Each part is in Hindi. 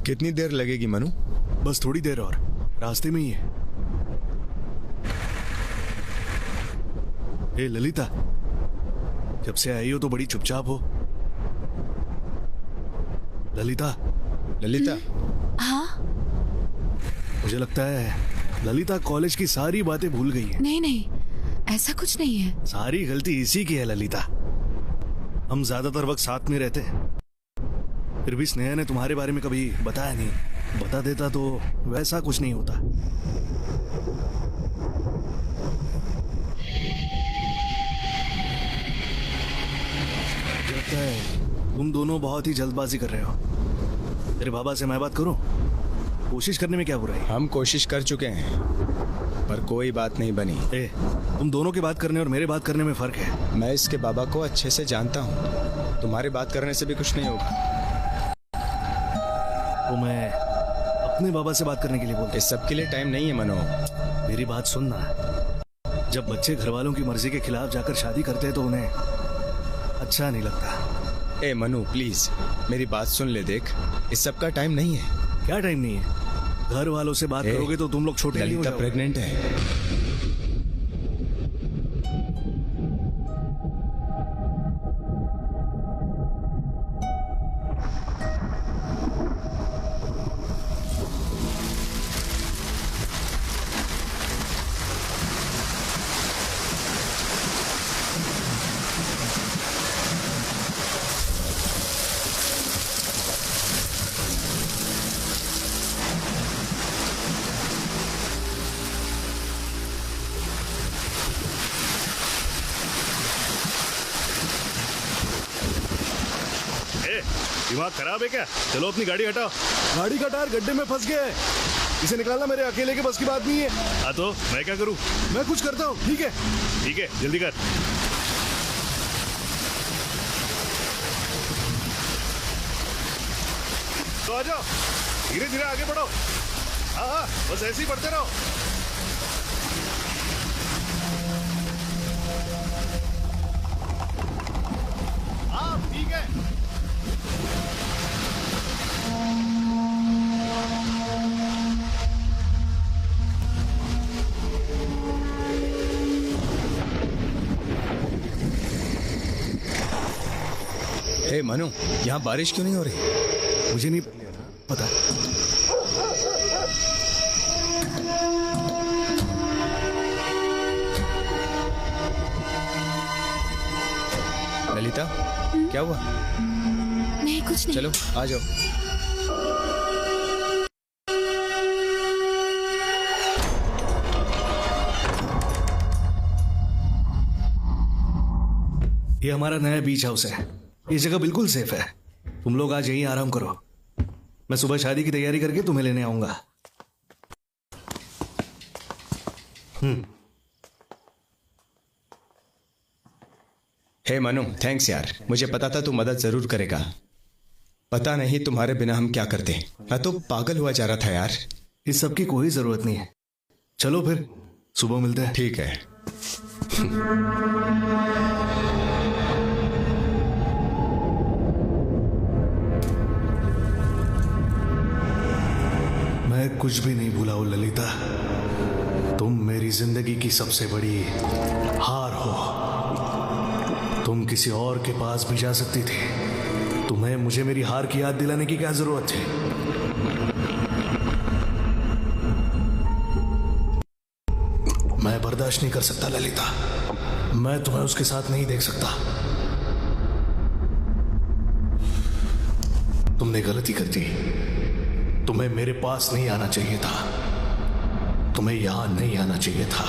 कितनी देर लगेगी मनु? बस थोड़ी देर और, रास्ते में ही है। ए ललिता, जब से आई हो तो बड़ी चुपचाप हो। ललिता। ललिता। हाँ? मुझे लगता है ललिता कॉलेज की सारी बातें भूल गई है। नहीं नहीं, ऐसा कुछ नहीं है। सारी गलती इसी की है ललिता। हम ज्यादातर वक्त साथ में रहते हैं, फिर भी स्नेहा ने तुम्हारे बारे में कभी बताया नहीं। बता देता तो वैसा कुछ नहीं होता। लगता है तुम दोनों बहुत ही जल्दबाजी कर रहे हो। तेरे बाबा से मैं बात करूं? कोशिश करने में क्या बुराई? हम कोशिश कर चुके हैं पर कोई बात नहीं बनी। तुम दोनों के बात करने और मेरे बात करने में फर्क है। मैं इसके बाबा को अच्छे से जानता हूँ, तुम्हारे बात करने से भी कुछ नहीं होगा। तो मैं अपने बाबा से बात करने के लिए बोलता। इस सब के लिए टाइम नहीं है मनो। मेरी बात सुनना, जब बच्चे घर वालों की मर्जी के खिलाफ जाकर शादी करते हैं तो उन्हें अच्छा नहीं लगता। ए मनु प्लीज मेरी बात सुन ले। देख, इस सब का टाइम नहीं है। क्या टाइम नहीं है? घर वालों से बात करोगे तो तुम लोग छोटे नहीं हो जाओगे। प्रेग्नेंट है। दिमाग खराब है क्या? चलो अपनी गाड़ी हटाओ। गाड़ी का टायर गड्ढे में फंस गया है, इसे निकालना मेरे अकेले के बस की बात नहीं है। हाँ तो मैं क्या करूं? मैं कुछ करता हूँ। ठीक है ठीक है, जल्दी कर। तो आ जाओ, धीरे धीरे आगे बढ़ो। हाँ हाँ, बस ऐसे ही बढ़ते रहो। हाँ ठीक है। हे मनु, यहाँ बारिश क्यों नहीं हो रही? मुझे नहीं पता। ललिता, क्या हुआ? नहीं कुछ नहीं। चलो आ जाओ। ये हमारा नया बीच हाउस है। ये जगह बिल्कुल सेफ है। तुम लोग आज यहीं आराम करो, मैं सुबह शादी की तैयारी करके तुम्हें लेने आऊंगा। हे मनु, थैंक्स यार। मुझे पता था तू मदद जरूर करेगा। पता नहीं तुम्हारे बिना हम क्या करते। मैं तो पागल हुआ जा रहा था यार। इस सब की कोई जरूरत नहीं है। चलो फिर सुबह मिलते हैं। ठीक है। मैं कुछ भी नहीं भूला हूं ललिता। तुम मेरी जिंदगी की सबसे बड़ी हार हो। तुम किसी और के पास भी जा सकती थी। तुम्हें मुझे मेरी हार की याद दिलाने की क्या जरूरत थी? मैं बर्दाश्त नहीं कर सकता ललिता। मैं तुम्हें उसके साथ नहीं देख सकता। तुमने गलती कर दी। तुम्हें मेरे पास नहीं आना चाहिए था। तुम्हें यहां नहीं आना चाहिए था।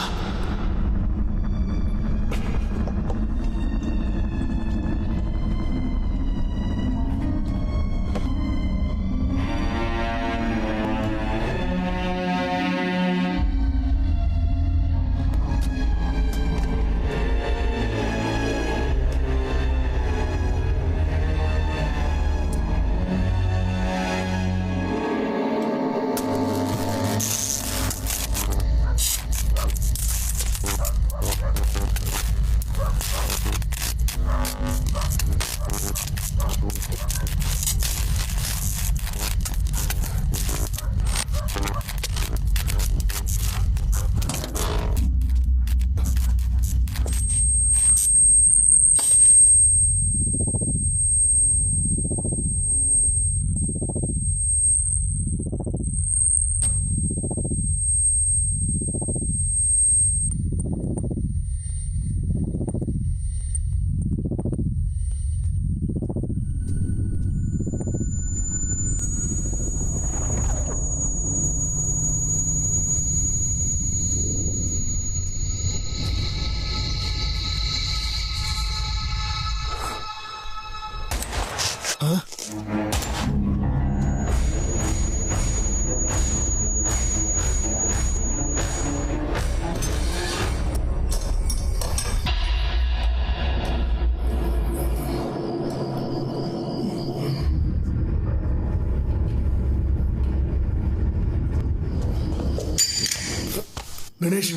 गणेश,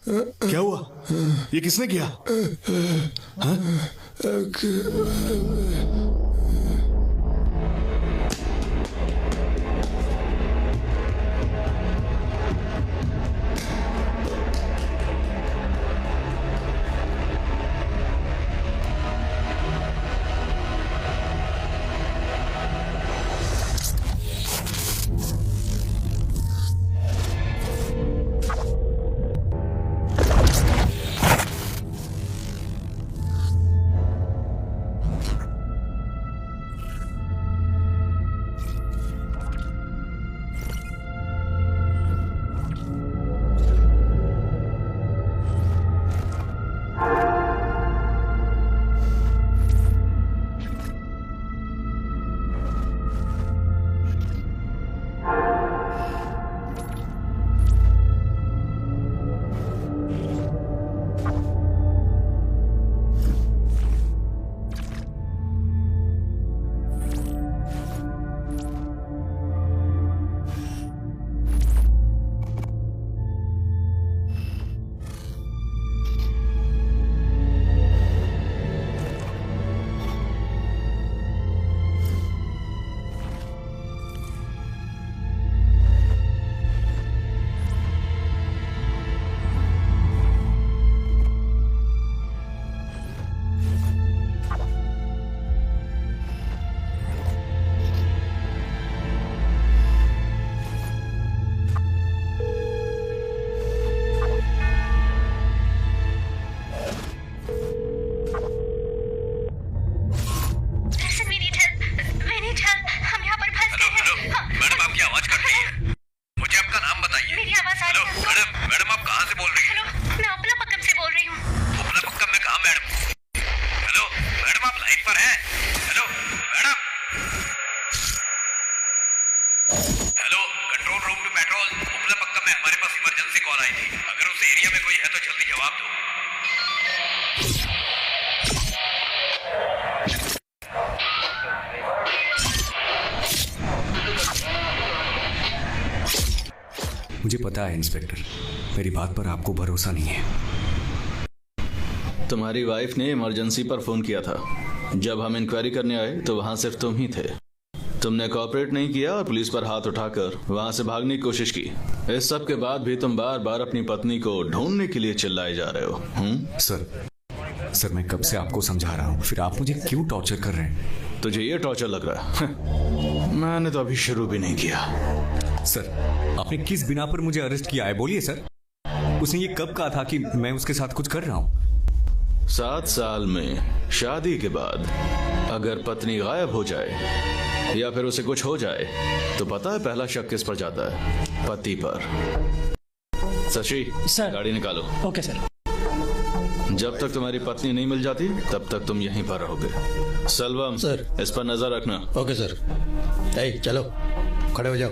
क्या हुआ? ये किसने किया? हाँ? मुझे पता है इंस्पेक्टर, मेरी बात पर आपको भरोसा नहीं है। तुम्हारी वाइफ ने इमरजेंसी पर फोन किया था। जब हम इंक्वायरी करने आए तो वहां सिर्फ तुम ही थे। तुमने कोऑपरेट नहीं किया और पुलिस पर हाथ उठाकर वहां से भागने की कोशिश की। इस सब के बाद भी तुम बार बार अपनी पत्नी को ढूंढने के लिए चिल्लाए जा रहे हो। सर मैं कब से आपको समझा रहा हूँ, फिर आप मुझे क्यों टॉर्चर कर रहे हैं? तुझे ये टॉर्चर लग रहा है? मैंने तो अभी शुरू भी नहीं किया। सर, आपने किस बिना पर मुझे अरेस्ट किया है, बोलिए सर। उसने ये कब कहा था कि मैं उसके साथ कुछ कर रहा हूँ? 7 साल में शादी के बाद अगर पत्नी गायब हो जाए या फिर उसे कुछ हो जाए तो पता है पहला शक किस पर जाता है? पति पर। शशि, सर। गाड़ी निकालो। Okay sir. जब तक तुम्हारी पत्नी नहीं मिल जाती तब तक तुम यहीं पर रहोगे। सलवम सर। इस पर नजर रखना। Okay sir. चलो खड़े हो जाओ।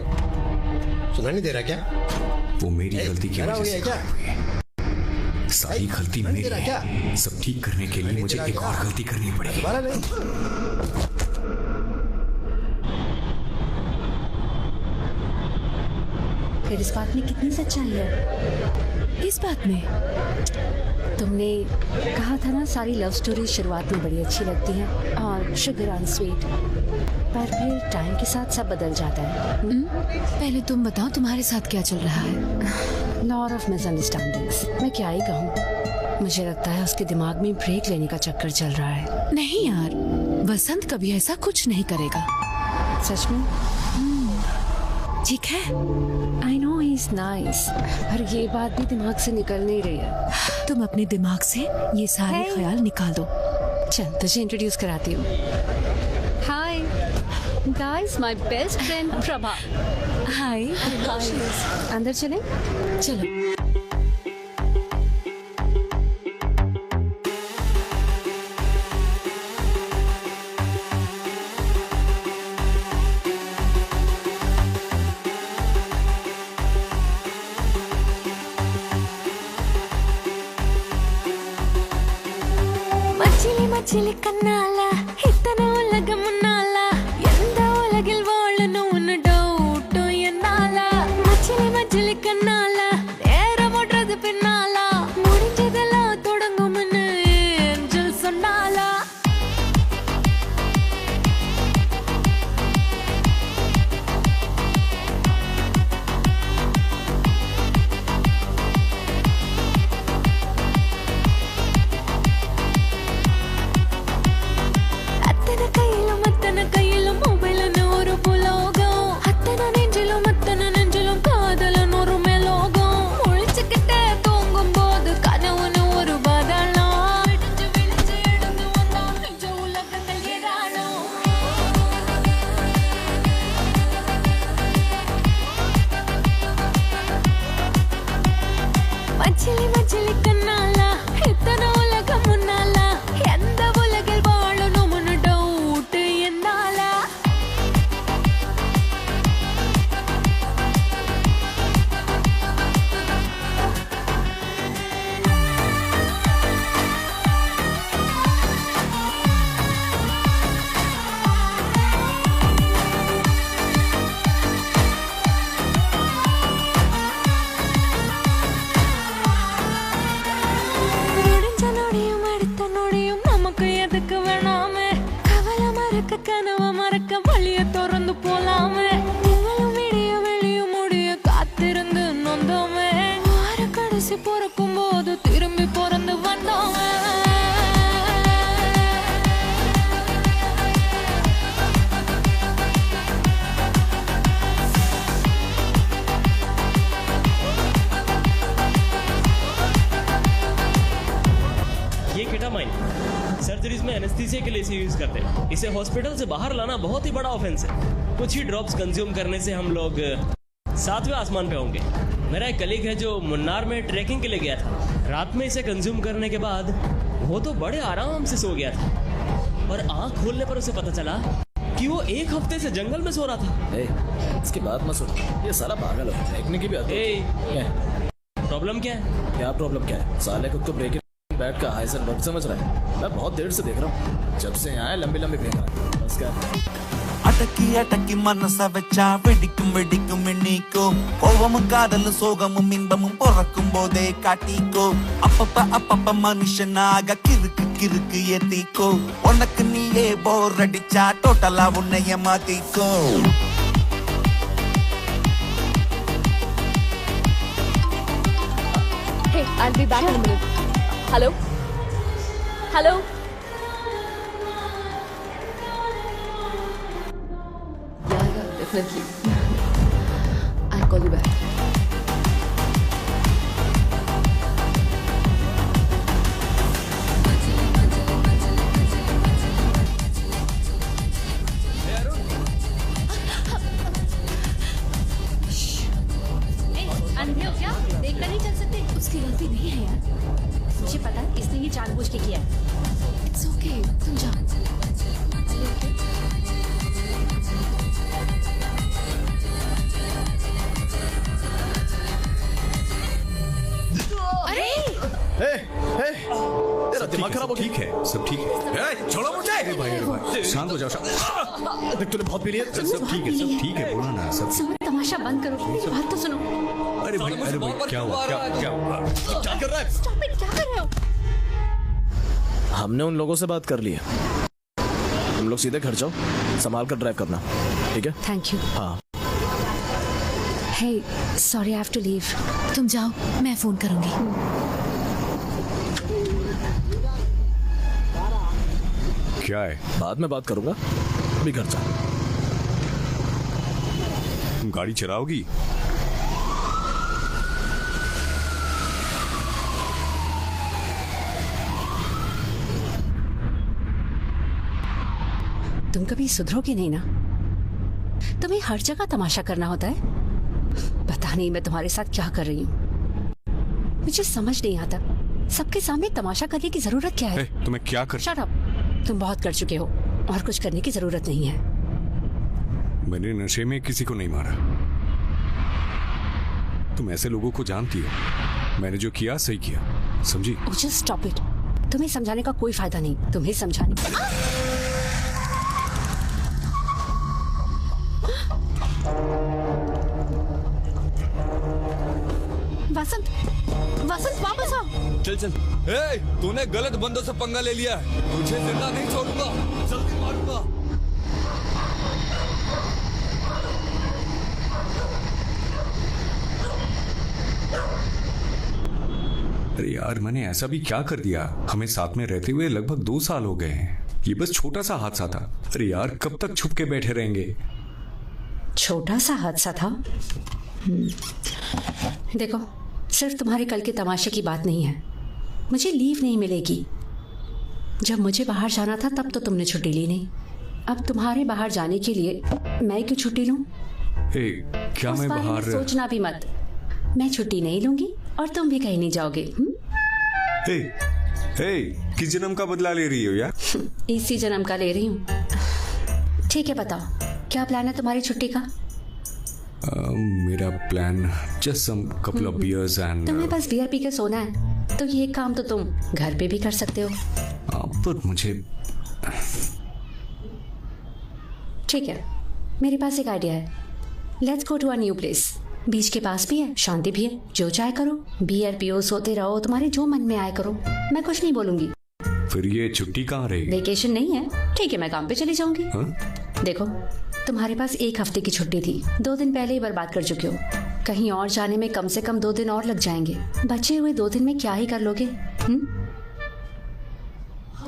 सुनाई नहीं दे रहा क्या? वो मेरी गलती की वजह से क्या? सारी गलती मेरी है। सब ठीक करने के लिए मुझे एक और गलती करनी पड़ेगी। फिर इस बात में कितनी सच्चाई है? इस बात में तुमने कहा था ना सारी लव स्टोरी शुरुआत में बड़ी अच्छी लगती है और शुगर ऑन स्वीट, पर फिर टाइम के साथ सब बदल जाता है। पहले तुम बताओ तुम्हारे साथ क्या चल रहा है? Lot of misunderstandings. मैं क्या ही कहूँ, मुझे लगता है उसके दिमाग में ब्रेक लेने का चक्कर चल रहा है। नहीं यार, वसंत कभी ऐसा कुछ नहीं करेगा। सच में? ठीक है। I know he is nice, पर ये बात भी दिमाग से निकल नहीं रही है। तुम अपने दिमाग से ये सारे ख्याल निकाल दो। चल तुझे इंट्रोड्यूस कराती हूँ। Hi guys, my best friend Prabha. Hi. अंदर चलें? चलो। மச்சிலி கண்ணால இத்தனை உலகம் முன்னால எந்த உலகில் வாழணும்னு டவுட்டும் என்னால மச்சிலி கண்ணால நேரம் ஓடுறது பார்க்க கனவா மறக்க வழிய திறந்து போலாமே நீங்களும் விடிய வெளிய முடிய காத்திருந்து நொந்தோமே வார கடைசி பிறக்கும் போது திரும்பி பிறந்து வந்தோமே ये केटामाइन सर्जरीज में एनेस्थीसिया के लिए इसे यूज करते हैं। इसे हॉस्पिटल से बाहर लाना बहुत ही बड़ा ऑफेंस है। कुछ ही ड्रॉप्स कंज्यूम करने से हम लोग 7वें आसमान पे होंगे। मेरा एक कलीग है जो मुन्नार में ट्रैकिंग के लिए गया था। रात में इसे कंज्यूम करने के बाद वो तो बड़े आराम से सो गया था और आंख खोलने पर उसे पता चला कि वो 1 हफ्ते से जंगल में सो रहा था। इसकी बात मत सुनो, ये साला पागल है। देखने की भी आदत है। प्रॉब्लम क्या है? क्या प्रॉब्लम क्या है? साले को तो ब्रेक बैट का हाई वर्क समझ रहा है। मैं बहुत देर से देख रहा हूँ, जब से यहाँ लंबी लंबी फेंक रहा है। बस क्या அடக்கி அடக்கி மனச வச்சா வெடிக்கும் வெடிக்கும் எண்ணிக்கோ கோவமும் காதலும் சோகமும் இன்பமும் பிறக்கும் போதே காட்டிக்கோ அப்பப்ப மனுஷனாக கிறுக்கு கிறுக்கு ஏத்திக்கோ உனக்கு நீயே போர் அடிச்சா டோட்டலா உன்னைய மாத்திக்கோ Hey, I'll be back in a minute. Hello? Hello? Yeah, definitely. I'll call you back. अंधे हो क्या? देखकर नहीं चल सकते? उसकी गलती नहीं है यार, मुझे पता है इसने ये जानबूझ के किया है। इट्स ओके, तुम जाओ। अरे तेरा दिमाग खराब हो गया। ठीक है, सब ठीक है। छोड़ो मुझे। भाई शांत हो जाओ। देख तूने बहुत पी लिया। सब ठीक है, सब ठीक है। बोलो ना सब। सुनो, तमाशा बंद करो, मेरी बात तो सुनो। अरे भाई क्या हुआ? क्या कर रहा है? स्टॉप इट, क्या कर रहे हो? हमने उन लोगों से बात कर ली है। तुम लोग सीधे घर जाओ, संभाल कर ड्राइव करना, ठीक है? Thank you. हाँ। Hey, sorry, I have to leave. तुम जाओ, मैं फोन करूंगी। क्या है? बाद में बात करूंगा, अभी घर जा। तुम गाड़ी चलाओगी? तुम कभी सुधरोगे नहीं ना? तुम्हें हर जगह तमाशा करना होता है। पता नहीं मैं तुम्हारे साथ क्या कर रही हूँ, मुझे समझ नहीं आता। सबके सामने तमाशा करने की जरूरत क्या है? तुम्हें क्या कर? शट अप, तुम बहुत कर चुके हो और कुछ करने की जरूरत नहीं है। मैंने नशे में किसी को नहीं मारा। तुम ऐसे लोगों को जानती हो। मैंने जो किया सही किया, समझी? Just stop it. तुम्हें समझाने का कोई फायदा नहीं। तुम्हें समझाने वसंत, वसंत वापस आओ। चल चल। तूने गलत बंदों से पंगा ले लिया है, तुझे जिंदा नहीं छोड़ूंगा, जल्दी मारूंगा। अरे यार, मैंने ऐसा भी क्या कर दिया? हमें साथ में रहते हुए लगभग 2 साल हो गए हैं। ये बस छोटा सा हादसा था। अरे यार, कब तक छुप के बैठे रहेंगे? छोटा सा हादसा था। देखो, सिर्फ तुम्हारे कल के तमाशे की बात नहीं है। मुझे लीव नहीं मिलेगी। जब मुझे बाहर जाना था तब तो तुमने छुट्टी ली नहीं। अब तुम्हारे बाहर जाने के लिए मैं क्यों छुट्टी लूं? क्या मैं बाहर? सोचना भी मत। मैं छुट्टी नहीं लूंगी और तुम भी कहीं नहीं जाओगे। किस जन्म का बदला ले रही हो यार? इसी जन्म का ले रही हूँ। ठीक है, बताओ क्या प्लान है तुम्हारी छुट्टी का? मेरा plan just some couple of beers and. तुम्हें बस बियर पी के सोना है तो ये काम तो तुम घर पे भी कर सकते हो। पर मुझे ठीक है, मेरे पास एक आइडिया है। Let's go to a new place. Beach के पास भी है, शांति भी है। जो चाहे करो, बियर पियो, सोते रहो, तुम्हारे जो मन में आए करो। मैं कुछ नहीं बोलूंगी। फिर ये छुट्टी कहाँ रहेगी? वेकेशन नहीं है, ठीक है मैं काम पे चली जाऊंगी। देखो तुम्हारे पास 1 हफ्ते की छुट्टी थी, 2 दिन पहले ही बर्बाद कर चुके हो। कहीं और जाने में कम से कम 2 दिन और लग जाएंगे। बचे हुए 2 दिन में क्या ही कर लोगे?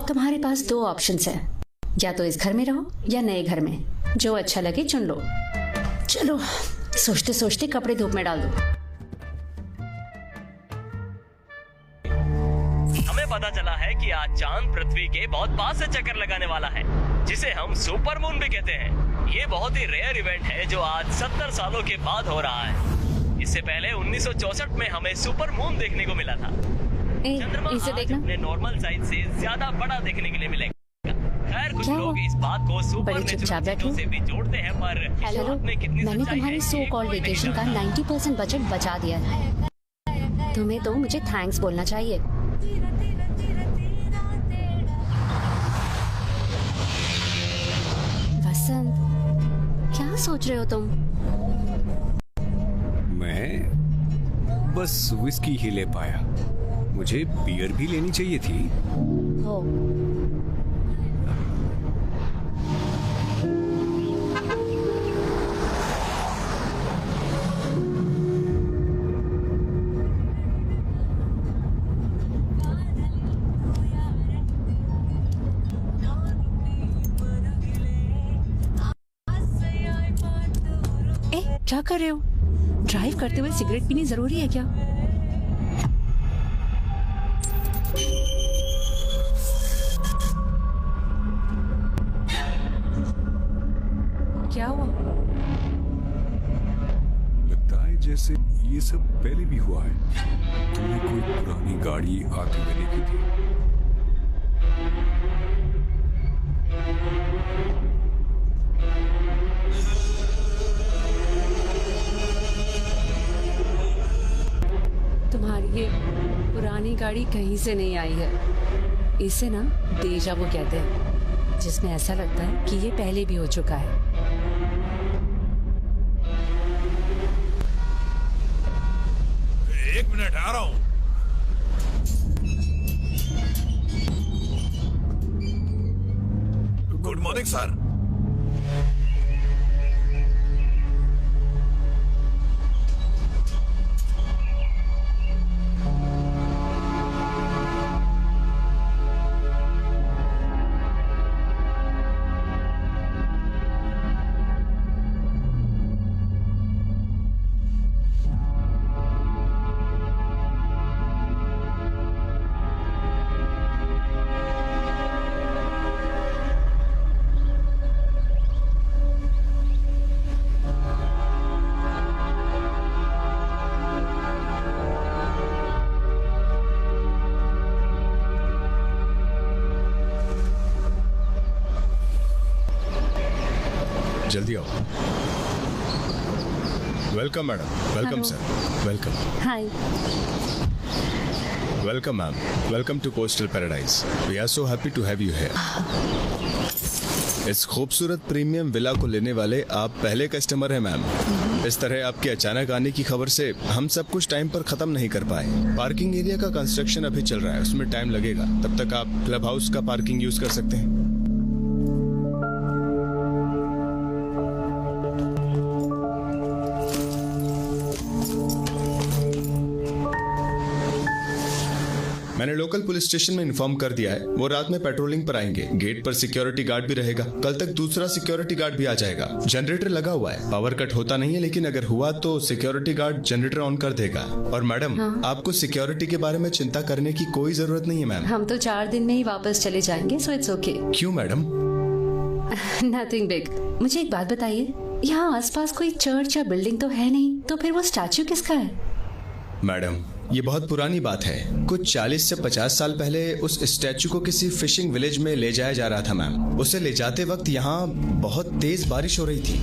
तुम्हारे पास 2 ऑप्शंस हैं, या तो इस घर में रहो या नए घर में, जो अच्छा लगे चुन लो। चलो सोचते सोचते कपड़े धूप में डाल दो। हमें पता चला है कि आज चांद पृथ्वी के बहुत पास से चक्कर लगाने वाला है, जिसे हम सुपर मून भी कहते हैं। ये बहुत ही रेयर इवेंट है जो आज 70 सालों के बाद हो रहा है। इससे पहले 1964 में हमें सुपर मून देखने को मिला था। चंद्रमा इसे आज देखना। अपने नॉर्मल साइज से ज्यादा बड़ा देखने के लिए मिलेगा। खैर कुछ लोग इस बात को सुपर नेचुरल से भी जोड़ते हैं, पर इस बात में कितनी मैंने सच्चाई तुम्हारी है, सो ये कॉल्ड कोई नहीं वेकेशन का जानता। 90% बजट बचा दिया है। तुम्हें तो मुझे थैंक्स बोलना चाहिए। वसंत, क्या सोच रहे हो तुम? मैं बस विस्की ही ले पाया, मुझे बियर भी लेनी चाहिए थी। हो क्या कर रहे हो? ड्राइव करते हुए सिगरेट पीनी जरूरी है क्या? क्या हुआ? लगता है जैसे ये सब पहले भी हुआ है। तुमने कोई पुरानी गाड़ी आते हुए देखी थी? तुम्हारी ये पुरानी गाड़ी कहीं से नहीं आई है। इसे ना डेजा वू कहते हैं, जिसमें ऐसा लगता है कि ये पहले भी हो चुका है। एक मिनट आ रहा हूं। Good morning sir. जल्दी आओ। Welcome madam. Welcome Hello. Sir. Welcome. Hi. Welcome ma'am. Welcome to coastal paradise. We are so happy to have you here. इस खूबसूरत प्रीमियम विला को लेने वाले आप पहले कस्टमर हैं मैम। इस तरह आपके अचानक आने की खबर से हम सब कुछ टाइम पर खत्म नहीं कर पाए। पार्किंग एरिया का कंस्ट्रक्शन अभी चल रहा है, उसमें टाइम लगेगा। तब तक आप क्लब हाउस का पार्किंग यूज कर सकते हैं। मैंने लोकल पुलिस स्टेशन में इन्फॉर्म कर दिया है, वो रात में पेट्रोलिंग पर आएंगे। गेट पर सिक्योरिटी गार्ड भी रहेगा। कल तक दूसरा सिक्योरिटी गार्ड भी आ जाएगा। जनरेटर लगा हुआ है, पावर कट होता नहीं है, लेकिन अगर हुआ तो सिक्योरिटी गार्ड जनरेटर ऑन कर देगा। और मैडम आपको सिक्योरिटी के बारे में चिंता करने की कोई जरूरत नहीं है मैम। हम तो 4 दिन में ही वापस चले जाएंगे, सो इट्स ओके। क्यों मैडम? Nothing big. मुझे एक बात बताइए, यहाँ आसपास कोई चर्च या बिल्डिंग तो है नहीं, तो फिर वो स्टैचू किसका है? मैडम ये बहुत पुरानी बात है। कुछ 40 से 50 साल पहले उस स्टैचू को किसी फिशिंग विलेज में ले जाया जा रहा था मैम। उसे ले जाते वक्त यहाँ बहुत तेज बारिश हो रही थी।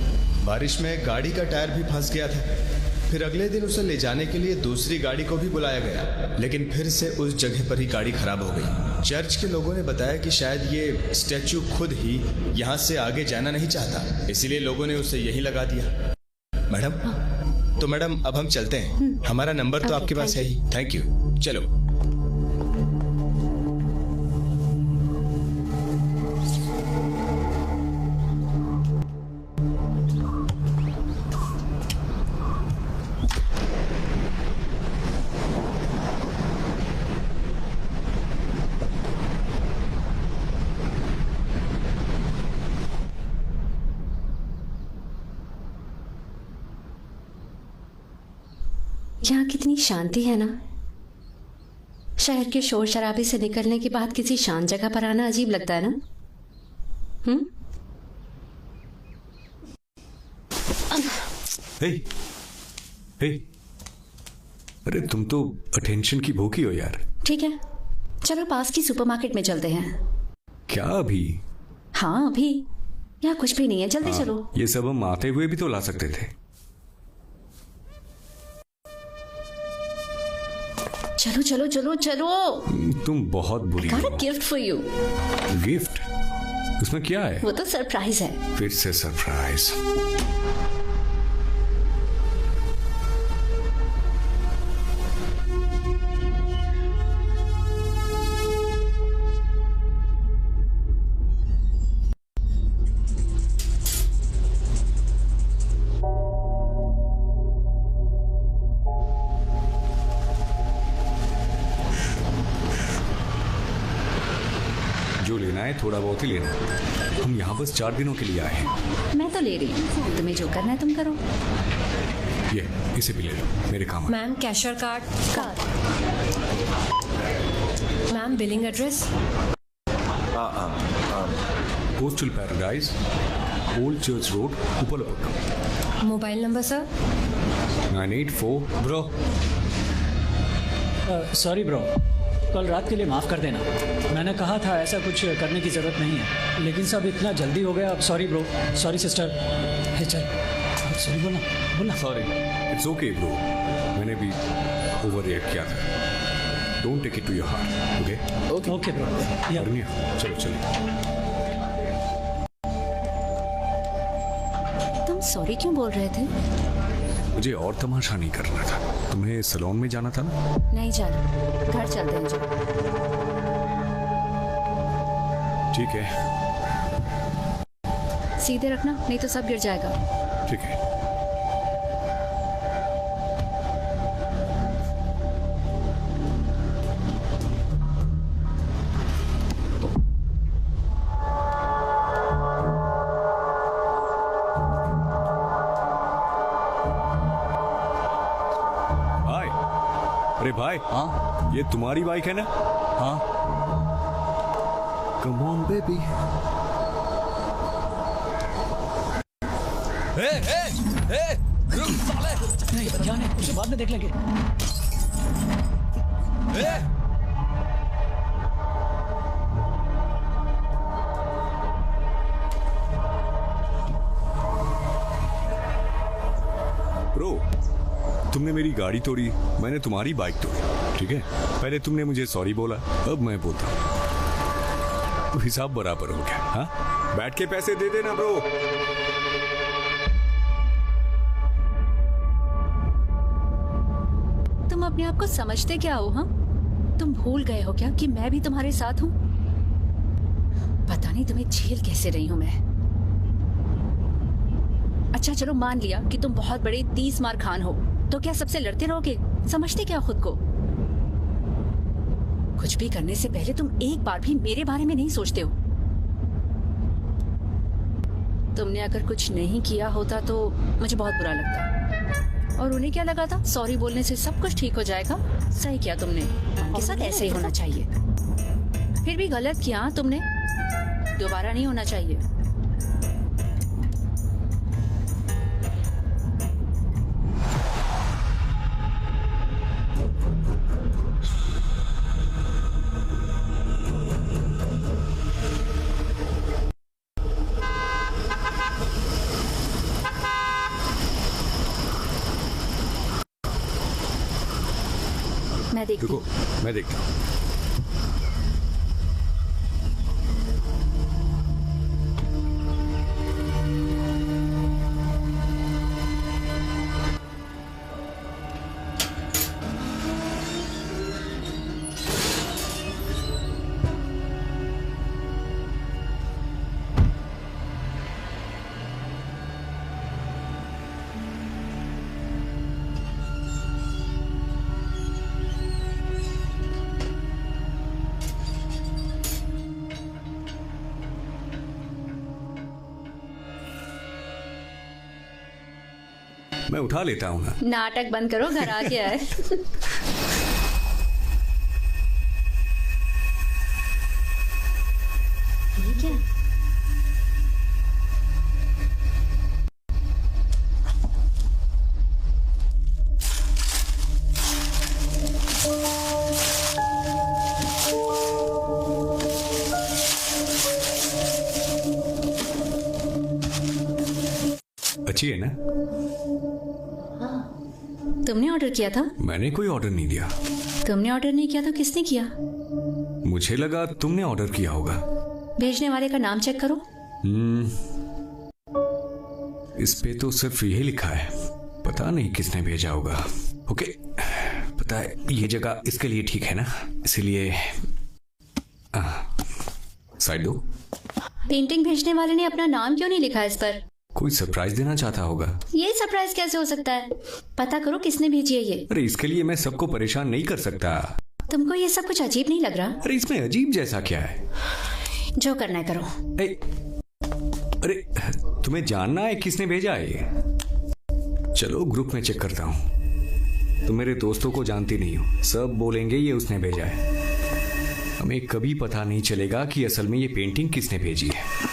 बारिश में गाड़ी का टायर भी फंस गया था। फिर अगले दिन उसे ले जाने के लिए दूसरी गाड़ी को भी बुलाया गया, लेकिन फिर से उस जगह पर ही गाड़ी खराब हो गई। चर्च के लोगों ने बताया कि शायद ये स्टैचू खुद ही यहाँ से आगे जाना नहीं चाहता, इसीलिए लोगों ने उसे यहीं लगा दिया। मैडम तो मैडम अब हम चलते हैं। हमारा नंबर तो आपके पास है ही। Thank you. चलो। यहाँ कितनी शांति है ना। शहर के शोर शराबे से निकलने के बाद किसी शांत जगह पर आना अजीब लगता है ना। हे, हे, अरे तुम तो अटेंशन की भूखी हो यार। ठीक है, चलो पास की सुपरमार्केट में चलते हैं। क्या अभी? हाँ अभी, यहाँ कुछ भी नहीं है, जल्दी चलो। ये सब हम आते हुए भी तो ला सकते थे। चलो चलो चलो चलो। तुम बहुत बुरी हो। Gift for you. गिफ्ट? उसमें क्या है? वो तो सरप्राइज है। फिर से सरप्राइज। थोड़ा बहुत ही लेना। हम यहाँ बस 4 दिनों के लिए आए हैं। मैं तो ले रही हूँ, तुम्हें जो करना है तुम करो। ये इसे भी ले लो, मेरे काम है। Ma'am cashier card. Ma'am billing address. Coastal paradise, old church road, Upalapakkam. Mobile number sir 984। Bro sorry bro, कल रात के लिए माफ़ कर देना। मैंने कहा था ऐसा कुछ करने की ज़रूरत नहीं है, लेकिन सब इतना जल्दी हो गया। अब सॉरी ब्रो, सॉरी सिस्टर। हे चल, सॉरी बोलना बोलना। सॉरी, इट्स ओके ब्रो, मैंने भी ओवर रिएक्ट किया था। Don't take it to your heart. Okay okay bro. चलो चलो। तुम सॉरी क्यों बोल रहे थे? मुझे और तमाशा नहीं करना था। तुम्हें सैलून में जाना था ना? नहीं जाना, घर चलते हैं। ठीक है, सीधे रखना, नहीं तो सब गिर जाएगा। ठीक है। अरे भाई, हाँ ये तुम्हारी बाइक है ना? हाँ। Come on baby. रुक साले। नहीं क्या नहीं, उसे बाद में देख लेंगे। ब्रो, तुमने मेरी गाड़ी तोड़ी, मैंने तुम्हारी बाइक तोड़ी, ठीक है? पहले तुमने मुझे सॉरी बोला, अब मैं बोलता हूँ, तो हिसाब बराबर हो गया। हाँ, बैठ के पैसे दे देना ब्रो। तुम अपने आप को समझते क्या हो? हाँ, तुम भूल गए हो क्या कि मैं भी तुम्हारे साथ हूँ? पता नहीं तुम्हें झेल कैसे रही हूँ मैं। अच्छा चलो, मान लिया कि तुम बहुत बड़े 30 मार खान हो, तो क्या सबसे लड़ते रहोगे? समझते क्या खुद को? कुछ भी करने से पहले तुम एक बार भी मेरे बारे में नहीं सोचते हो। तुमने अगर कुछ नहीं किया होता तो मुझे बहुत बुरा लगता, और उन्हें क्या लगा था सॉरी बोलने से सब कुछ ठीक हो जाएगा। सही किया तुमने, उनके साथ ऐसे ही होना चाहिए। फिर भी गलत किया तुमने, दोबारा नहीं होना चाहिए। मैं देखता हूँ। मैं उठा लेता हूँ ना। नाटक बंद करो, घर आ गया है। ठीक है। अच्छी है ना? तुमने ऑर्डर किया था? मैंने कोई ऑर्डर नहीं दिया। तुमने ऑर्डर नहीं किया तो किसने किया? मुझे लगा तुमने ऑर्डर किया होगा। भेजने वाले का नाम चेक करो। इस पे तो सिर्फ यही लिखा है, पता नहीं किसने भेजा होगा। ओके, पता है ये जगह इसके लिए ठीक है ना, इसीलिए साइड दो। पेंटिंग भेजने वाले ने अपना नाम क्यों नहीं लिखा इस पर? कोई सरप्राइज देना चाहता होगा। ये सरप्राइज कैसे हो सकता है? पता करो किसने भेजी है ये। अरे इसके लिए मैं सबको परेशान नहीं कर सकता। तुमको ये सब कुछ अजीब नहीं लग रहा? अरे इसमें अजीब जैसा क्या है? जो करना है करो। अरे तुम्हें जानना है किसने भेजा है ये? चलो ग्रुप में चेक करता हूँ। तुम मेरे दोस्तों को जानती नहीं हो, सब बोलेंगे ये उसने भेजा है। हमें कभी पता नहीं चलेगा कि असल में ये पेंटिंग किसने भेजी है।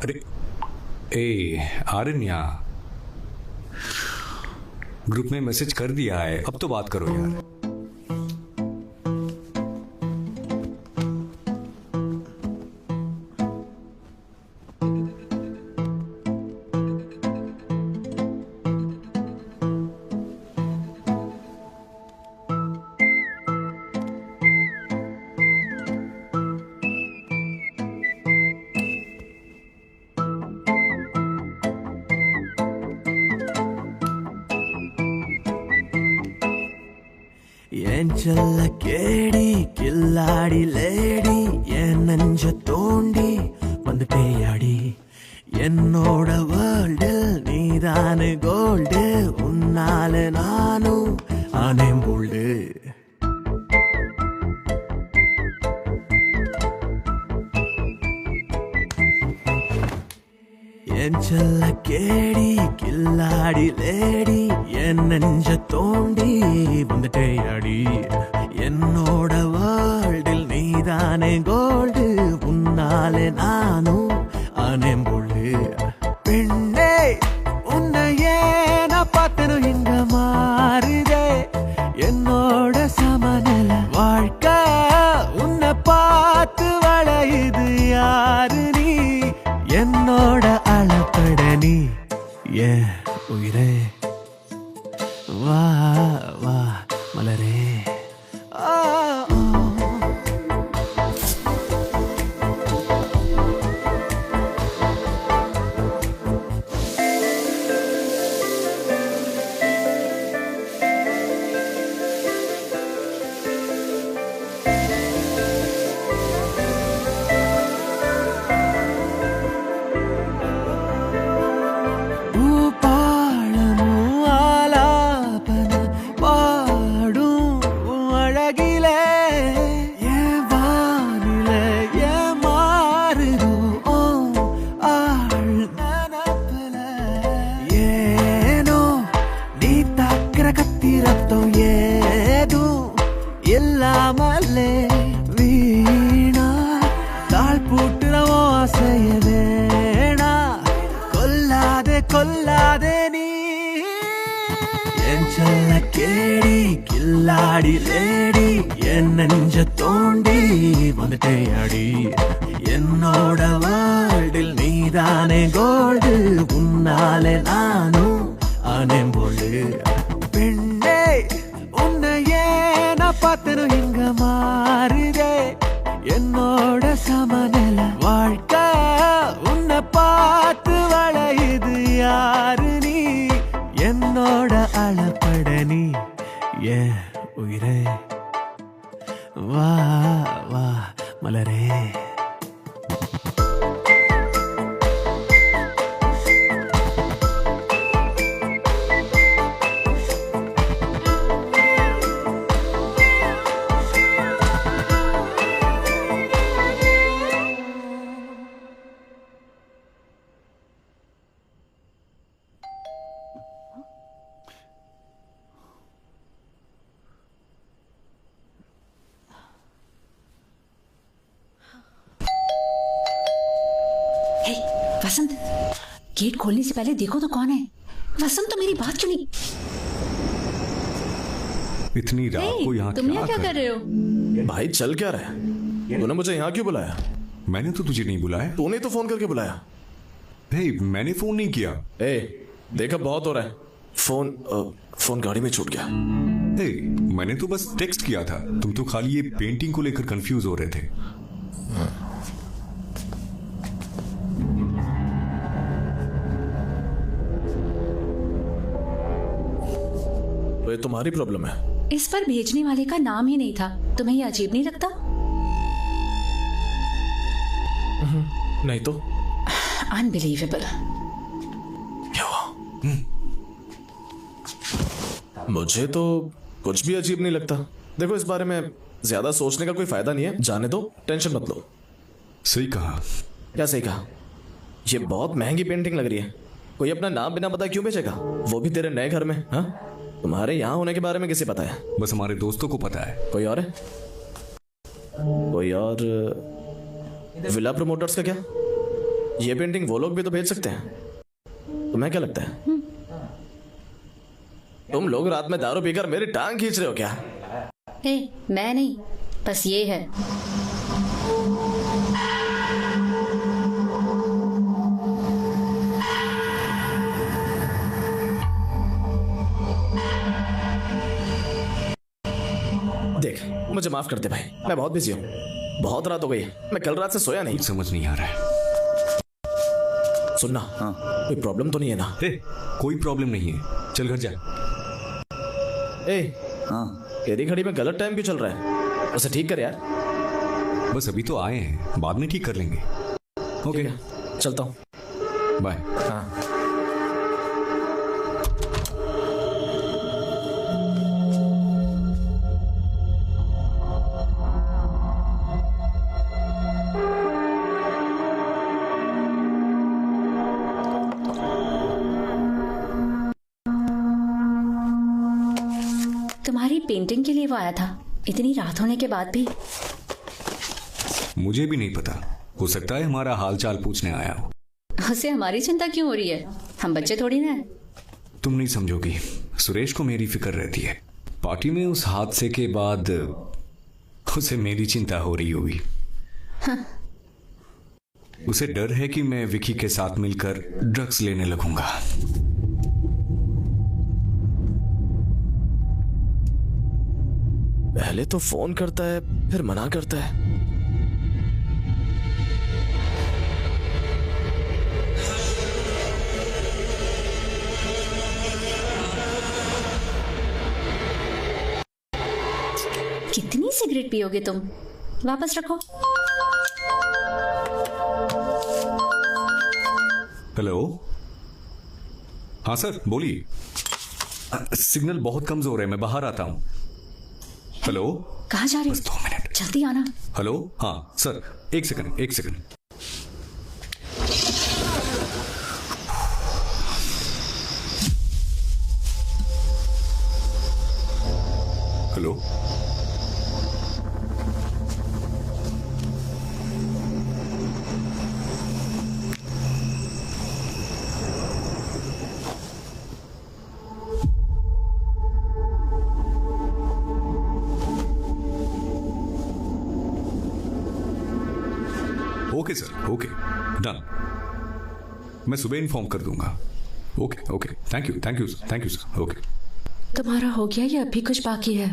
अरे ए आर्यन, ग्रुप में मैसेज कर दिया है, अब तो बात करो यार। ஏஞ்சல்ல கேடி கில்லாடி லேடி என் நெஞ்ச தோண்டி வந்துட்டேயாடி என்னோட வேர்ல்டில் நீதானு கோல்டு உன்னால நானும் ஆனேம் போல்டு ஏஞ்சல்ல கேடி கில்லாடி லேடி என் நெஞ்ச தோண்டி வந்துட்டேயாடி என்னோட வேர்ல்டில் நீதானே கோல்டு உன்னாலே நானும் ஆனேம் போல்டு பெண்ணே உன்னையே நான் பார்த்தனும் இங்க மாறுதே என்னோட சமநில வாழ்க்கை உன்னை பார்த்து வளையுது யாரு நீ என்னோட அளப்பட நீ ஏன் உயிரே வா வா மலரே கொல்லாதே நீ என் செல்ல கேடி கில்லாடி லேடி என் நெஞ்ச தோண்டி வந்துட்டேயாடி என்னோட வேர்ல்டில் நீதானே கோல்டு உன்னாலே நானும் ஆனேம் போல்டு பெண்ணே உன்னையே நான் பார்த்தனும் இங்க மாறுதே என்னோட சமநில வாழ்க்கை உன்னை பார்த்து வளையுது யாரு நீ என்னோட அளப்பட நீ ஏன் உயிரே வா வா மலரே वसंत, गेट खोलने से पहले देखो तो कौन है। वसंत, तो मेरी बात क्यों नहीं? इतनी रात को यहाँ तुम यहाँ क्या कर रहे हो? भाई चल क्या रहा है? तूने मुझे यहाँ क्यों बुलाया? मैंने तो तुझे नहीं बुलाया। तूने तो फोन करके बुलाया। मैंने फोन नहीं किया। देखा बहुत हो रहा है। फोन गाड़ी में छूट गया। मैंने तो बस टेक्स्ट किया था। तुम तो खाली ये पेंटिंग को लेकर कंफ्यूज हो रहे थे। तो ये तुम्हारी प्रॉब्लम है। इस पर भेजने वाले का नाम ही नहीं था। तुम्हें ये अजीब नहीं लगता? नहीं तो। अनबिलीवेबल। क्या हुआ? मुझे तो कुछ भी अजीब नहीं लगता। देखो, इस बारे में ज्यादा सोचने का कोई फायदा नहीं है। जाने दो, टेंशन मत लो। सही कहा। क्या सही कहा? ये बहुत महंगी पेंटिंग लग रही है। कोई अपना नाम बिना पता क्यों बेचेगा? वो भी तेरे नए घर में। हाँ, तुम्हारे यहाँ होने के बारे में किसे पता है? बस हमारे दोस्तों को पता है। कोई और है? कोई और? विला प्रमोटर्स का क्या? ये पेंटिंग वो लोग भी तो भेज सकते हैं। तुम्हें क्या लगता है? तुम लोग रात में दारू पीकर मेरी टांग खींच रहे हो क्या? मैं नहीं, बस ये है। देख, मुझे माफ कर दे भाई, मैं बहुत बिजी हूँ। बहुत रात हो गई है, मैं कल रात से सोया नहीं। समझ नहीं आ रहा है। सुनना, कोई प्रॉब्लम तो नहीं है ना? कोई प्रॉब्लम नहीं है, चल घर जा। तेरी घड़ी में गलत टाइम क्यों चल रहा है? उसे ठीक कर यार। बस अभी तो आए हैं, बाद में ठीक कर लेंगे। ओके, चलता हूँ। बाय। तुम्हारी पेंटिंग के लिए वो आया था, इतनी रात होने के बाद भी। मुझे भी नहीं पता, हो सकता है हमारा हालचाल पूछने आया हो। उसे हमारी चिंता क्यों हो रही है? हम बच्चे थोड़ी ना हैं। तुम नहीं समझोगी, सुरेश को मेरी फिक्र रहती है। पार्टी में उस हादसे के बाद उसे मेरी चिंता हो रही होगी। उसे डर है कि मैं विकी के साथ मिलकर ड्रग्स लेने लगूंगा। पहले तो फोन करता है, फिर मना करता है। कितनी सिगरेट पियोगे तुम? वापस रखो। हेलो, हाँ सर बोलिए। सिग्नल बहुत कमजोर है, मैं बाहर आता हूं। हेलो, कहाँ जा रहे हो? बस 2 मिनट, जल्दी आना। हेलो, हाँ सर, एक second. Hello, okay sir, okay done. मैं सुबह इन्फॉर्म कर दूंगा। Okay, thank you sir. Okay. तुम्हारा हो गया या अभी कुछ बाकी है?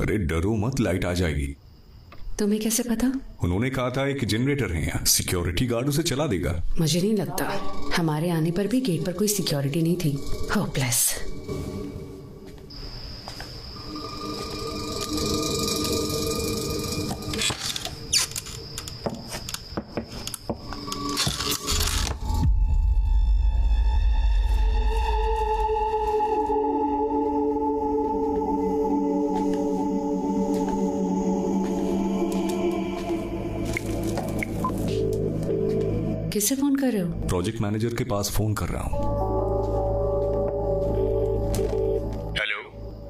अरे डरो मत, लाइट आ जाएगी। तुम्हें कैसे पता? उन्होंने कहा था एक जनरेटर है यहाँ, सिक्योरिटी गार्ड उसे चला देगा। मुझे नहीं लगता, हमारे आने पर भी गेट पर कोई सिक्योरिटी नहीं थी। होपलेस। किसे फोन कर रहे हो? प्रोजेक्ट मैनेजर के पास फोन कर रहा हूँ। हेलो।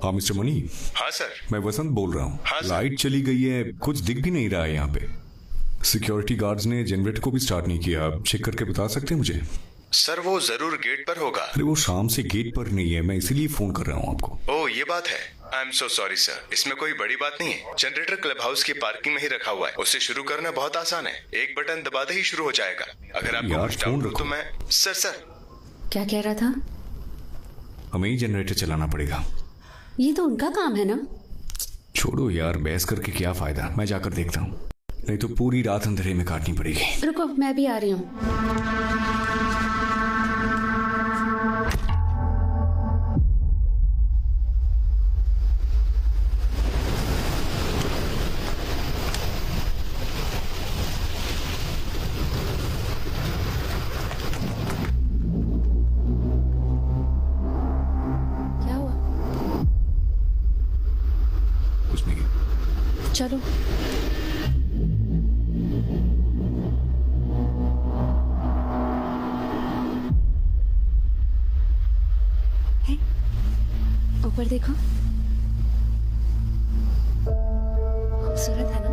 हाँ मिस्टर मनी। हाँ सर। मैं वसंत बोल रहा हूँ। हाँ, लाइट चली गई है, कुछ दिख भी नहीं रहा है यहाँ पे। सिक्योरिटी गार्ड्स ने जनरेटर को भी स्टार्ट नहीं किया। आप चेक करके बता सकते हैं मुझे? सर वो जरूर गेट पर होगा। अरे वो शाम से गेट पर नहीं है, मैं इसीलिए फोन कर रहा हूँ आपको। ओह ये बात है। I am so sorry sir, इसमें कोई बड़ी बात नहीं है। जनरेटर क्लब हाउस की पार्किंग में ही रखा हुआ है, उसे शुरू करना बहुत आसान है। एक बटन दबाते ही शुरू हो जाएगा। अगर आपको कुछ डाउट हो तो मैं सर क्या कह रहा था? हमें ही जनरेटर चलाना पड़ेगा। ये तो उनका काम है ना। छोड़ो यार, बहस करके क्या फायदा, मैं जाकर देखता हूँ, नहीं तो पूरी रात अंधेरे में काटनी पड़ेगी। रुको, मैं भी आ रही हूँ। क्या हुआ? कुछ नहीं। चलो। ऊपर देखो, खूबसूरत है ना?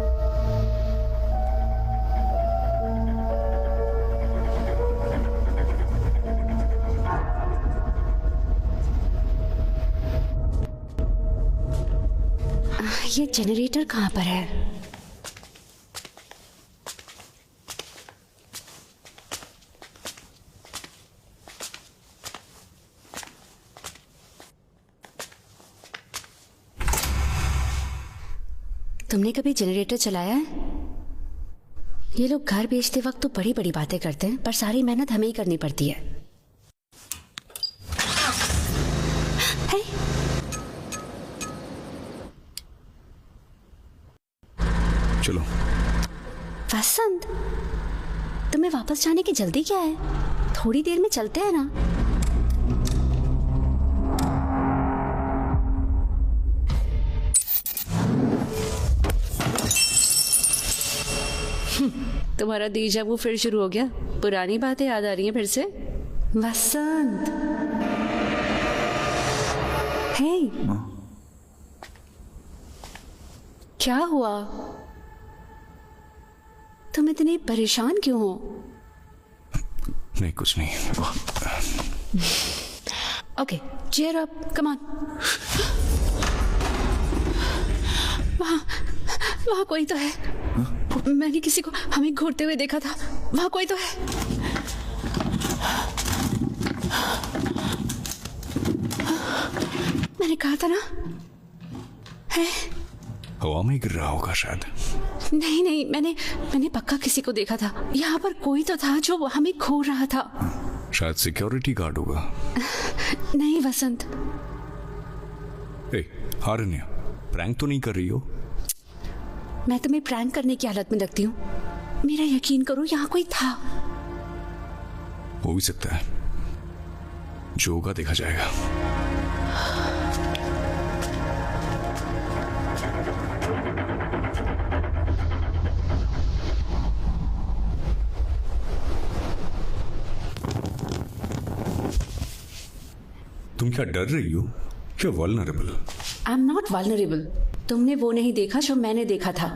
ये जनरेटर कहाँ पर है? तुमने कभी जनरेटर चलाया है? ये लोग घर बेचते वक्त तो बड़ी बड़ी बातें करते हैं, पर सारी मेहनत हमें ही करनी पड़ती है। हे? चलो। वसंत, तुम्हें वापस जाने की जल्दी क्या है? थोड़ी देर में चलते हैं ना। तुम्हारा दीजा वो फिर शुरू हो गया। पुरानी बातें याद आ रही हैं फिर से। वसंत, हे, क्या हुआ? तुम इतने परेशान क्यों हो? नहीं, कुछ नहीं। Okay, cheer up, come on। वहाँ कोई तो है। मैंने किसी को हमें घूरते हुए देखा था। वहाँ कोई तो है। मैंने कहा था ना, है? हवा में गिर रहा होगा शायद। नहीं नहीं, मैंने पक्का किसी को देखा था। यहाँ पर कोई तो था जो हमें घूर रहा था। शायद सिक्योरिटी गार्ड होगा। नहीं वसंत। आरण्या, प्रैंक तो नहीं कर रही हो? मैं तुम्हें प्रैंक करने की हालत में लगती हूँ? मेरा यकीन करो, यहाँ कोई था। हो भी सकता है, जो होगा देखा जाएगा। तुम क्या डर रही हो? क्या vulnerable? I am not vulnerable. तुमने वो नहीं देखा जो मैंने देखा था।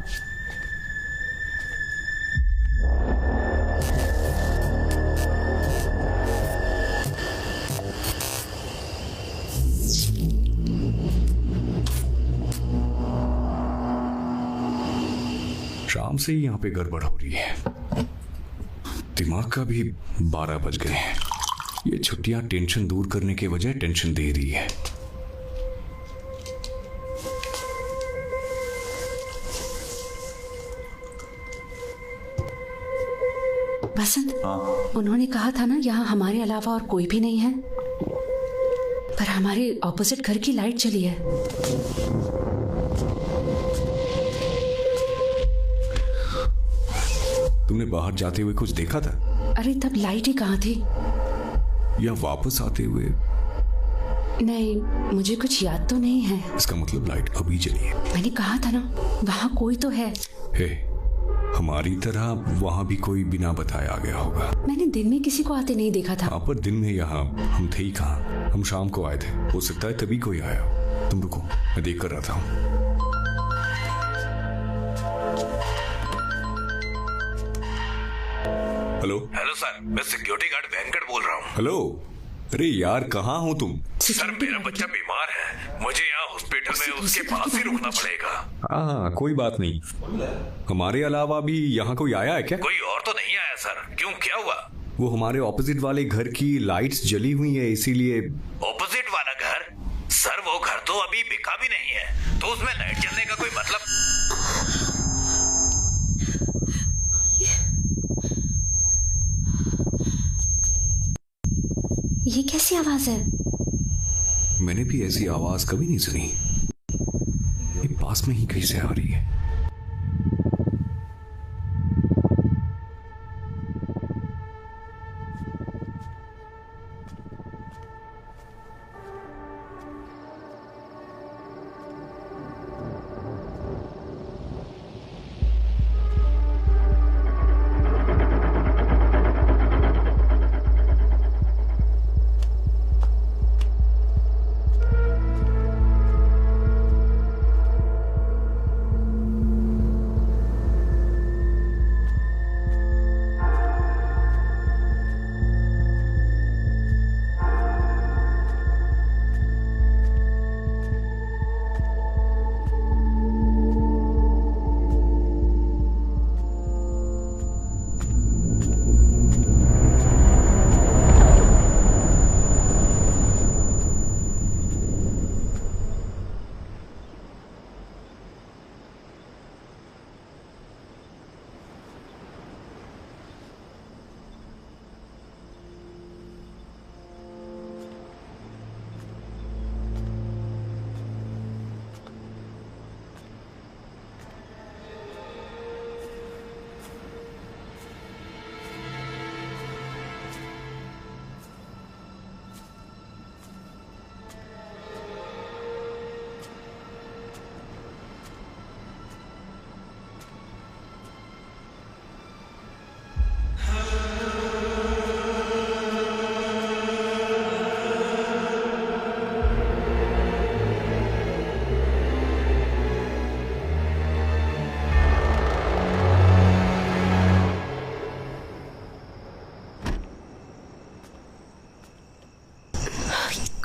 शाम से ही यहाँ पे गड़बड़ हो रही है। दिमाग का भी 12 बज गए हैं। ये छुट्टियां टेंशन दूर करने के बजाय टेंशन दे रही है। बसंत, उन्होंने कहा था ना यहाँ हमारे अलावा और कोई भी नहीं है, पर हमारे ऑपोजिट घर की लाइट चली है। तुमने बाहर जाते हुए कुछ देखा था? अरे तब लाइट ही कहाँ थी? या वापस आते हुए? नहीं, मुझे कुछ याद तो नहीं है। इसका मतलब लाइट अभी जली है। मैंने कहा था ना, वहाँ कोई तो है। हे, हमारी तरह वहाँ भी कोई बिना बताए आ गया होगा। मैंने दिन में किसी को आते नहीं देखा था। पर दिन में यहाँ हम थे ही कहाँ, हम शाम को आए थे। हो सकता है तभी कोई आया। तुम रुको, मैं देख कर रहा था। हेलो हेलो सर, मैं सिक्योरिटी गार्ड वेंकट बोल रहा हूँ। हेलो, अरे यार कहाँ हो तुम? सर मेरा बच्चा बीमार है, मुझे यहाँ हॉस्पिटल में उसके पास ही रुकना पड़ेगा। हाँ कोई बात नहीं। हमारे अलावा भी यहाँ कोई आया है क्या? कोई और तो नहीं आया सर। क्यों, क्या हुआ? वो हमारे ऑपोजिट वाले घर की लाइट्स जली हुई है, इसीलिए। ऑपोजिट वाला घर? सर वो घर तो अभी बिका भी नहीं है, तो उसमें लाइट जलने का कोई मतलब? ये कैसी आवाज है? मैंने भी ऐसी आवाज कभी नहीं सुनी। ये पास में ही कहीं से आ रही है।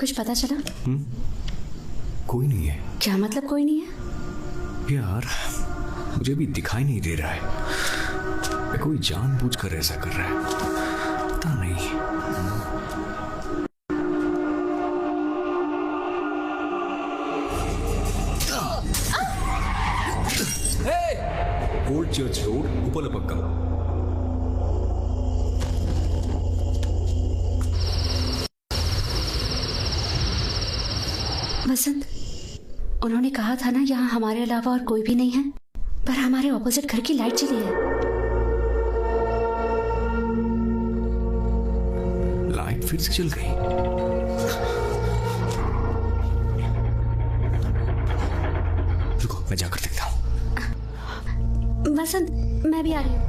कुछ पता चला? कोई नहीं है। क्या मतलब कोई नहीं है? यार मुझे भी दिखाई नहीं दे रहा है। कोई जानबूझकर ऐसा कर रहा है, पता नहीं। Old church road, Upalapakkam. Vasant, उन्होंने कहा था ना यहाँ हमारे अलावा और कोई भी नहीं है, पर हमारे ऑपोजिट घर की लाइट चली है। लाइट फिर से जल गई। रुको, मैं जाकर देखता हूँ। वसंत, मैं भी आ रही हूँ।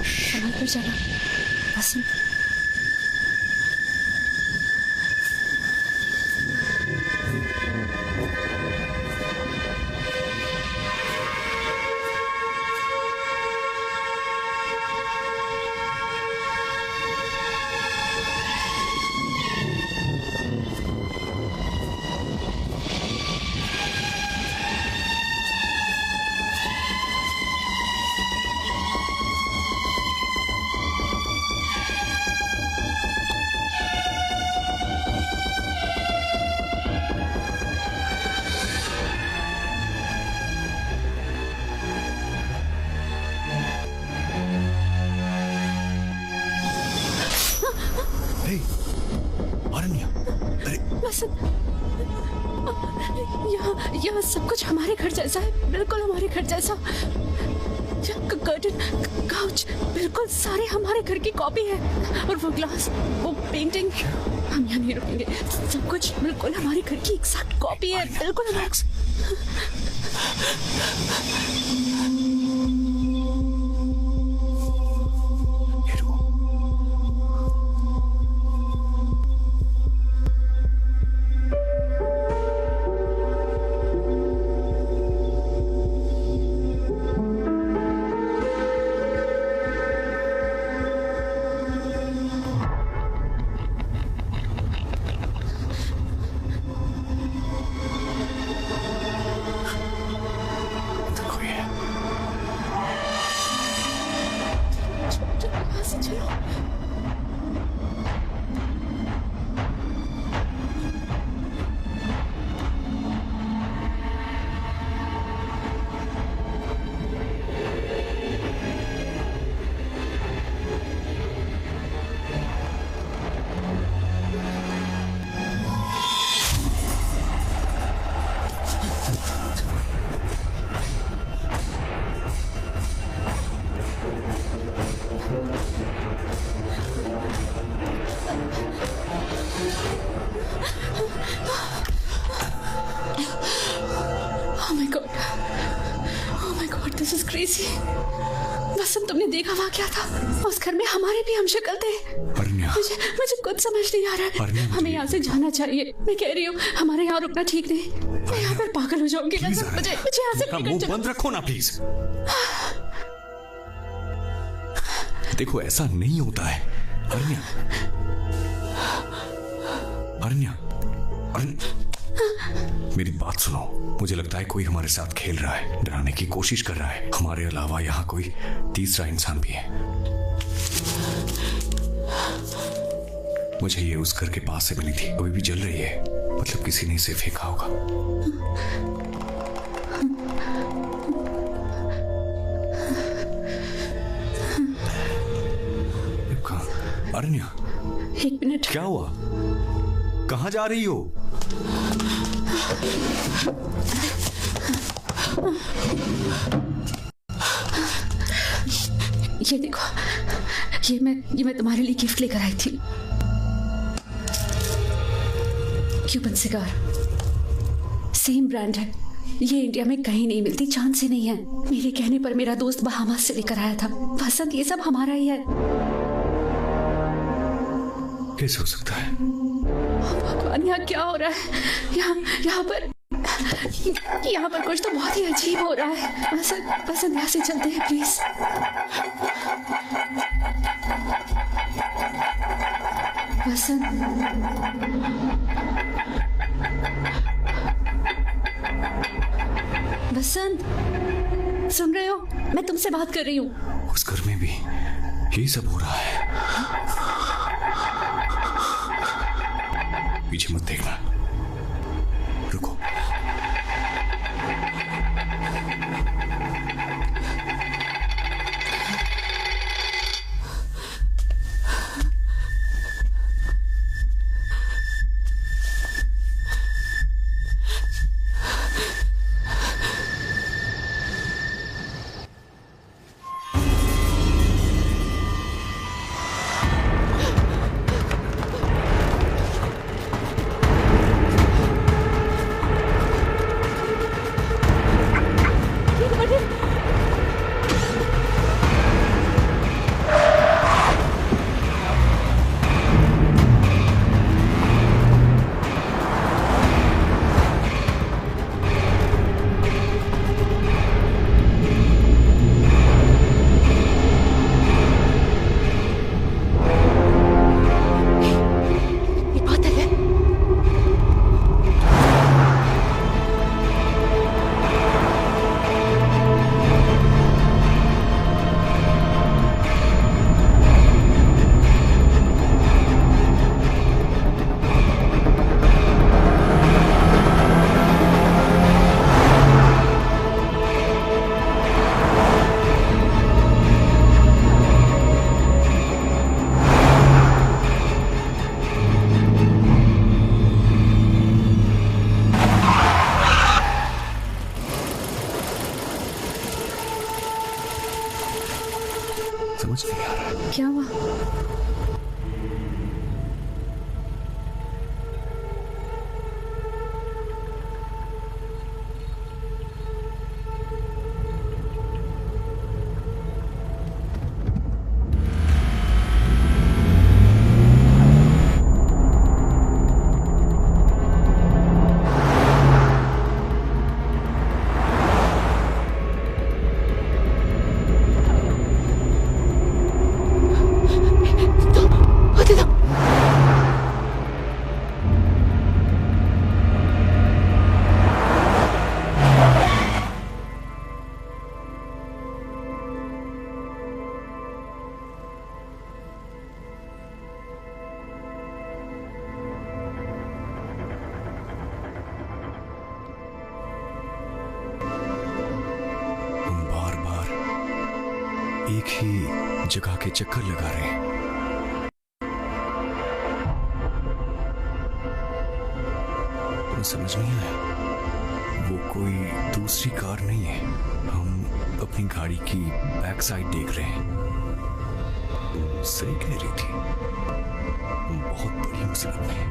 संभल कर चला वसंत। यहाँ सब कुछ हमारे घर जैसा है, बिल्कुल हमारे घर जैसा। कर्टन, काउच, बिल्कुल सारे हमारे घर की कॉपी है। और वो ग्लास, वो पेंटिंग, हम यहाँ नहीं रुकेंगे। सब कुछ बिल्कुल हमारे घर की एग्जैक्ट कॉपी है, बिल्कुल हमारे। वसंत, तुमने देखा वहाँ क्या था? उस घर में हमारे भी हम शक्ल थे। मुझे कुछ समझ नहीं आ रहा है। हमें यहाँ से जाना चाहिए। मैं कह रही हूँ हमारे यहाँ रुकना ठीक नहीं। मैं यहाँ पर पागल हो जाऊंगी। मुझे यहाँ से मुंह बंद रखो ना प्लीज। देखो ऐसा नहीं होता है। अरण्या, अरण्या, मेरी बात सुनो। मुझे लगता है कोई हमारे साथ खेल रहा है, डराने की कोशिश कर रहा है। हमारे अलावा यहाँ कोई तीसरा इंसान भी है। मुझे ये उस घर के पास से मिली थी, अभी भी जल रही है। मतलब किसी ने इसे फेंका होगा। अरण्या, एक मिनट। क्या हुआ? कहाँ जा रही हो? ये देखो, ये मैं तुम्हारे लिए गिफ्ट लेकर आई थी। क्यूबन सिगार, सेम ब्रांड है। ये इंडिया में कहीं नहीं मिलती, चांद से नहीं है। मेरे कहने पर मेरा दोस्त बहामास से लेकर आया था। वसंत, ये सब हमारा ही है। कैसे हो सकता है? भगवान, यहाँ क्या हो रहा है? यहाँ पर कुछ तो बहुत ही अजीब हो रहा है। वसंत, यहाँ से चलते हैं प्लीज। वसंत, वसंत, सुन रहे हो? मैं तुमसे बात कर रही हूँ। उस घर में भी यही सब हो रहा है। पीछे मत देखना, रुको। नहीं आ रहा। क्या हुआ? एक ही जगह के चक्कर लगा रहे हैं। तुम्हें समझ नहीं आया? वो कोई दूसरी कार नहीं है, हम अपनी गाड़ी की बैक साइड देख रहे हैं। तुम सही कह रही थी, तुम बहुत बड़ी मुसीबत में है।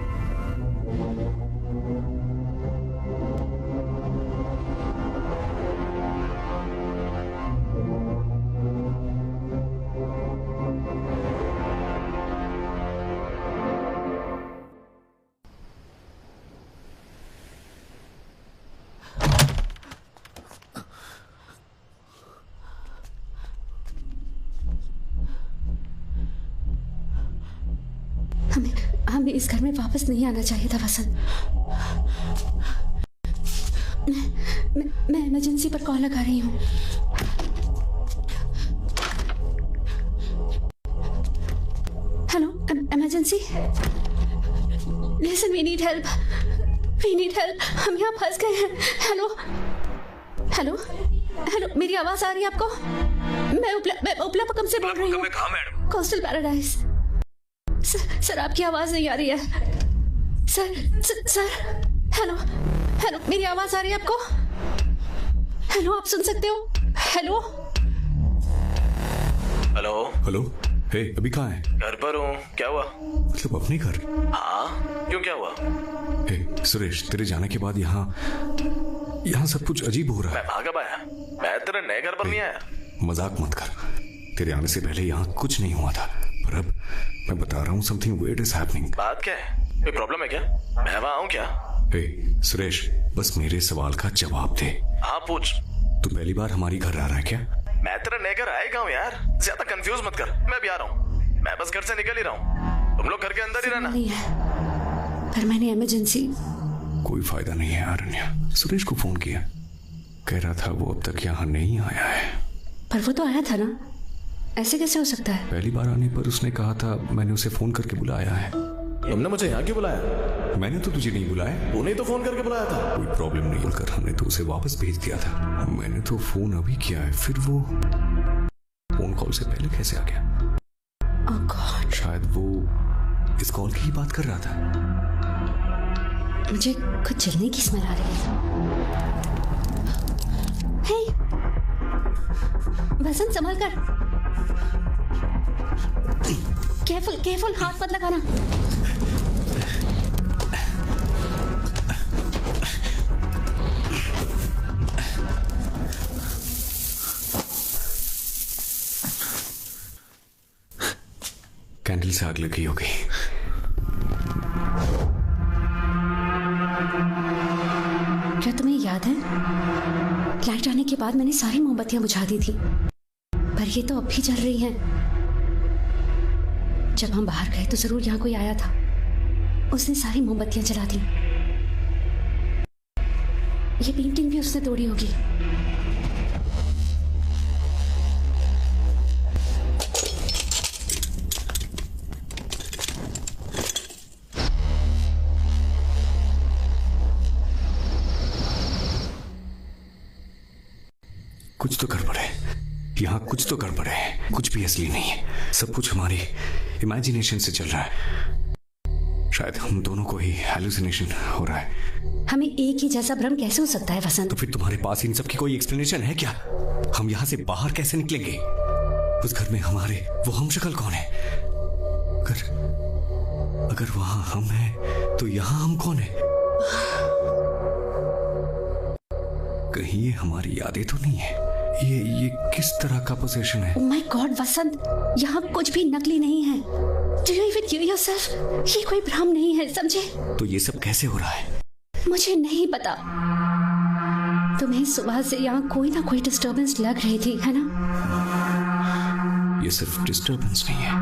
हमें इस घर में वापस नहीं आना चाहिए था वसंत। मैं इमरजेंसी पर कॉल लगा रही हूँ। Hello, emergency. Listen, we need help, we need help. हम यहाँ फंस गए हैं। हेलो हेलो हेलो, मेरी आवाज आ रही है आपको? मैं उपलापकम से बोल रही हूँ। Coastal paradise. सर आपकी आवाज नहीं आ रही है। सर हेलो हेलो, मेरी आवाज आ रही है आपको? हेलो, आप सुन सकते हो? Hello hello hello. हे, अभी कहाँ है? घर पर हूँ। क्या हुआ? मतलब अपने घर? हाँ, क्यों, क्या हुआ? हे सुरेश, तेरे जाने के बाद यहाँ सब कुछ अजीब हो रहा है। मैं भागा पाया? मैं तेरे नए घर पर नहीं आया। मजाक मत कर। तेरे आने से पहले यहाँ कुछ नहीं हुआ था, पर अब मैं बता रहा हूँ, समथिंग weird is happening। बात क्या है? कोई प्रॉब्लम है क्या? मैं वहाँ आऊँ क्या? हे सुरेश, बस मेरे सवाल का जवाब दे। हाँ, पूछ। तू पहली बार हमारी घर आ रहा है क्या? मैं तेरा नए घर आएगा हूँ यार, ज्यादा कंफ्यूज मत कर। मैं भी आ रहा हूँ, मैं बस घर से निकल ही रहा हूँ। तुम लोग घर के अंदर ही रहना। नहीं है, पर मैंने इमरजेंसी। कोई फायदा नहीं है आरण्या। सुरेश को फोन किया, कह रहा था वो अब तक यहाँ नहीं आया है। पर वो तो आया था ना, ऐसे कैसे हो सकता है? पहली बार आने पर उसने कहा था मैंने उसे फोन करके बुलाया है। तुमने मुझे यहाँ क्यों बुलाया? मैंने तो तुझे नहीं बुलाया। तूने तो फोन करके बुलाया था। कोई प्रॉब्लम नहीं बोलकर हमने तो उसे वापस भेज दिया था। मैंने तो फोन अभी किया है, फिर वो फोन कॉल से पहले कैसे आ गया? Oh God. शायद वो इस कॉल की ही बात कर रहा था। मुझे कुछ जलने की स्मेल आ रही है। हे, वसंत संभल कर। केयरफुल केयरफुल, हाथ मत लगाना। कैंडल से आग लगी होगी। क्या तुम्हें याद है, लाइट आने के बाद मैंने सारी मोमबत्तियां बुझा दी थी, पर ये तो अब भी जल रही हैं। जब हम बाहर गए तो जरूर यहाँ कोई आया था, उसने सारी मोमबत्तियां जला दी। ये पेंटिंग भी उसने तोड़ी होगी। कुछ तो गड़बड़ है यहाँ, कुछ तो गड़बड़ है। कुछ भी असली नहीं है, सब कुछ हमारी इमेजिनेशन से चल रहा है। शायद हम दोनों को ही हैलुसिनेशन हो रहा है। हमें एक ही जैसा भ्रम कैसे हो सकता है वसंत? तो फिर तुम्हारे पास इन सब की कोई एक्सप्लेनेशन है क्या? हम यहाँ से बाहर कैसे निकलेंगे? उस घर में हमारे वो हम शक्ल कौन है? अगर वहां हम हैं तो यहां हम कौन है? कहीं ये हमारी यादें तो नहीं है? ये किस तरह का पोजीशन है? Oh my God, वसंत, यहाँ कुछ भी नकली नहीं है। Do you even hear yourself? ये कोई भ्रम नहीं है, समझे? तो ये सब कैसे हो रहा है? मुझे नहीं पता। तुम्हें सुबह से यहाँ कोई ना कोई डिस्टर्बेंस लग रही थी, है ना? ये सिर्फ डिस्टर्बेंस नहीं है।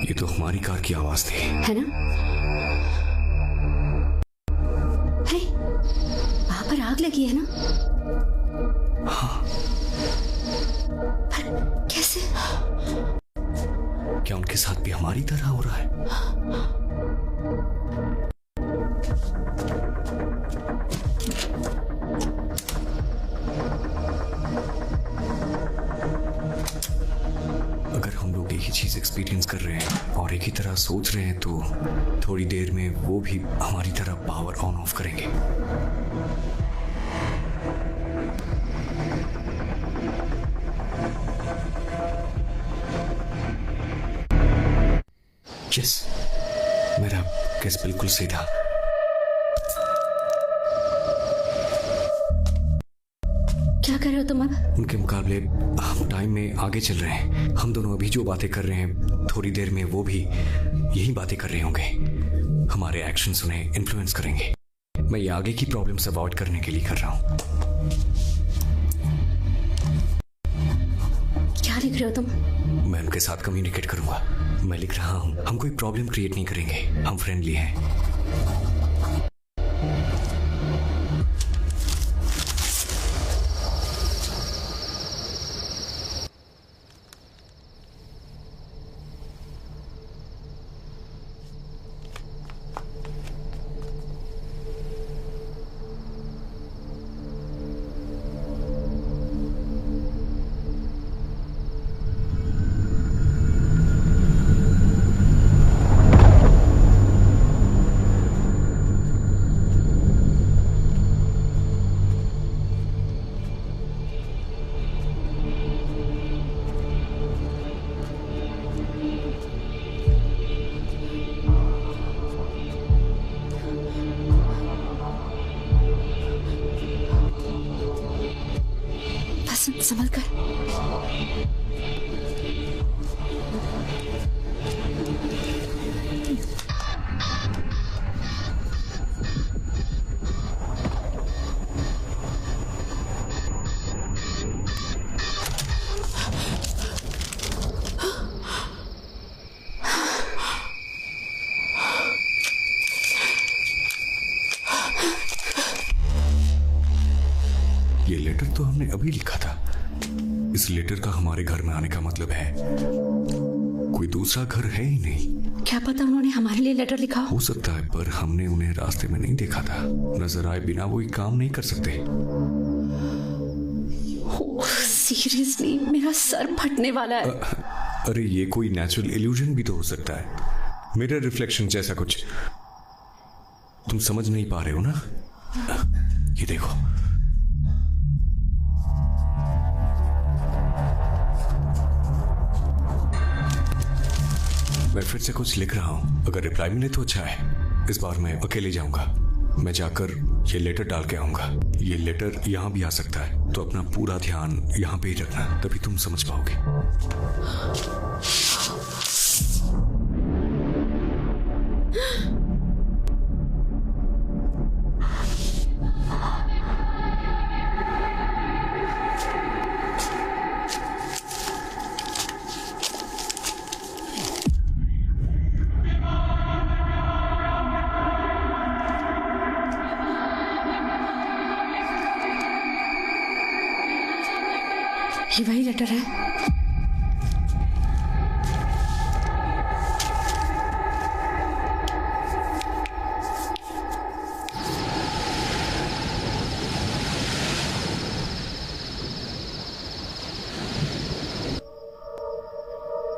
ये तो हमारी कार की आवाज थी, है ना? हे, वहां पर आग लगी है ना? हाँ। पर कैसे? क्या उनके साथ भी हमारी तरह हो रहा है? अगर हम लोग एक ही चीज एक्सपीरियंस कर रहे हैं और एक ही तरह सोच रहे हैं तो थोड़ी देर में वो भी हमारी तरह पावर ऑन ऑफ करेंगे। यस, मेरा केस बिल्कुल सही था। क्या कर रहे हो तुम अब? उनके मुकाबले हम टाइम में आगे चल रहे हैं। हम दोनों अभी जो बातें कर रहे हैं थोड़ी देर में वो भी यही बातें कर रहे होंगे। हमारे एक्शंस उन्हें इन्फ्लुएंस करेंगे। मैं ये आगे की प्रॉब्लम्स अवॉइड करने के लिए कर रहा हूं। क्या लिख रहे हो तुम? मैं उनके साथ कम्युनिकेट करूंगा। मैं लिख रहा हूं, हम कोई प्रॉब्लम क्रिएट नहीं करेंगे, हम फ्रेंडली हैं। संभल कर। ये लेटर तो हमने अभी लिखा था। इस लेटर का हमारे घर में आने का मतलब है कोई दूसरा घर है ही नहीं। क्या पता उन्होंने हमारे लिए लेटर लिखा हो सकता है, पर हमने उन्हें रास्ते में नहीं देखा था। नजर आए बिना वो काम नहीं कर सकते। सीरियसली मेरा सर फटने वाला है। अरे ये कोई नेचुरल इल्यूजन भी तो हो सकता है, मिरर रिफ्लेक्शन जैसा कुछ। तुम समझ नहीं पा रहे हो ना? ये देखो, मैं फिर से कुछ लिख रहा हूं। अगर रिप्लाई मिले तो अच्छा है। इस बार मैं अकेले जाऊंगा। मैं जाकर ये लेटर डाल के आऊंगा। ये लेटर यहां भी आ सकता है, तो अपना पूरा ध्यान यहां पे ही रखना, तभी तुम समझ पाओगे। ये वही लेटर है।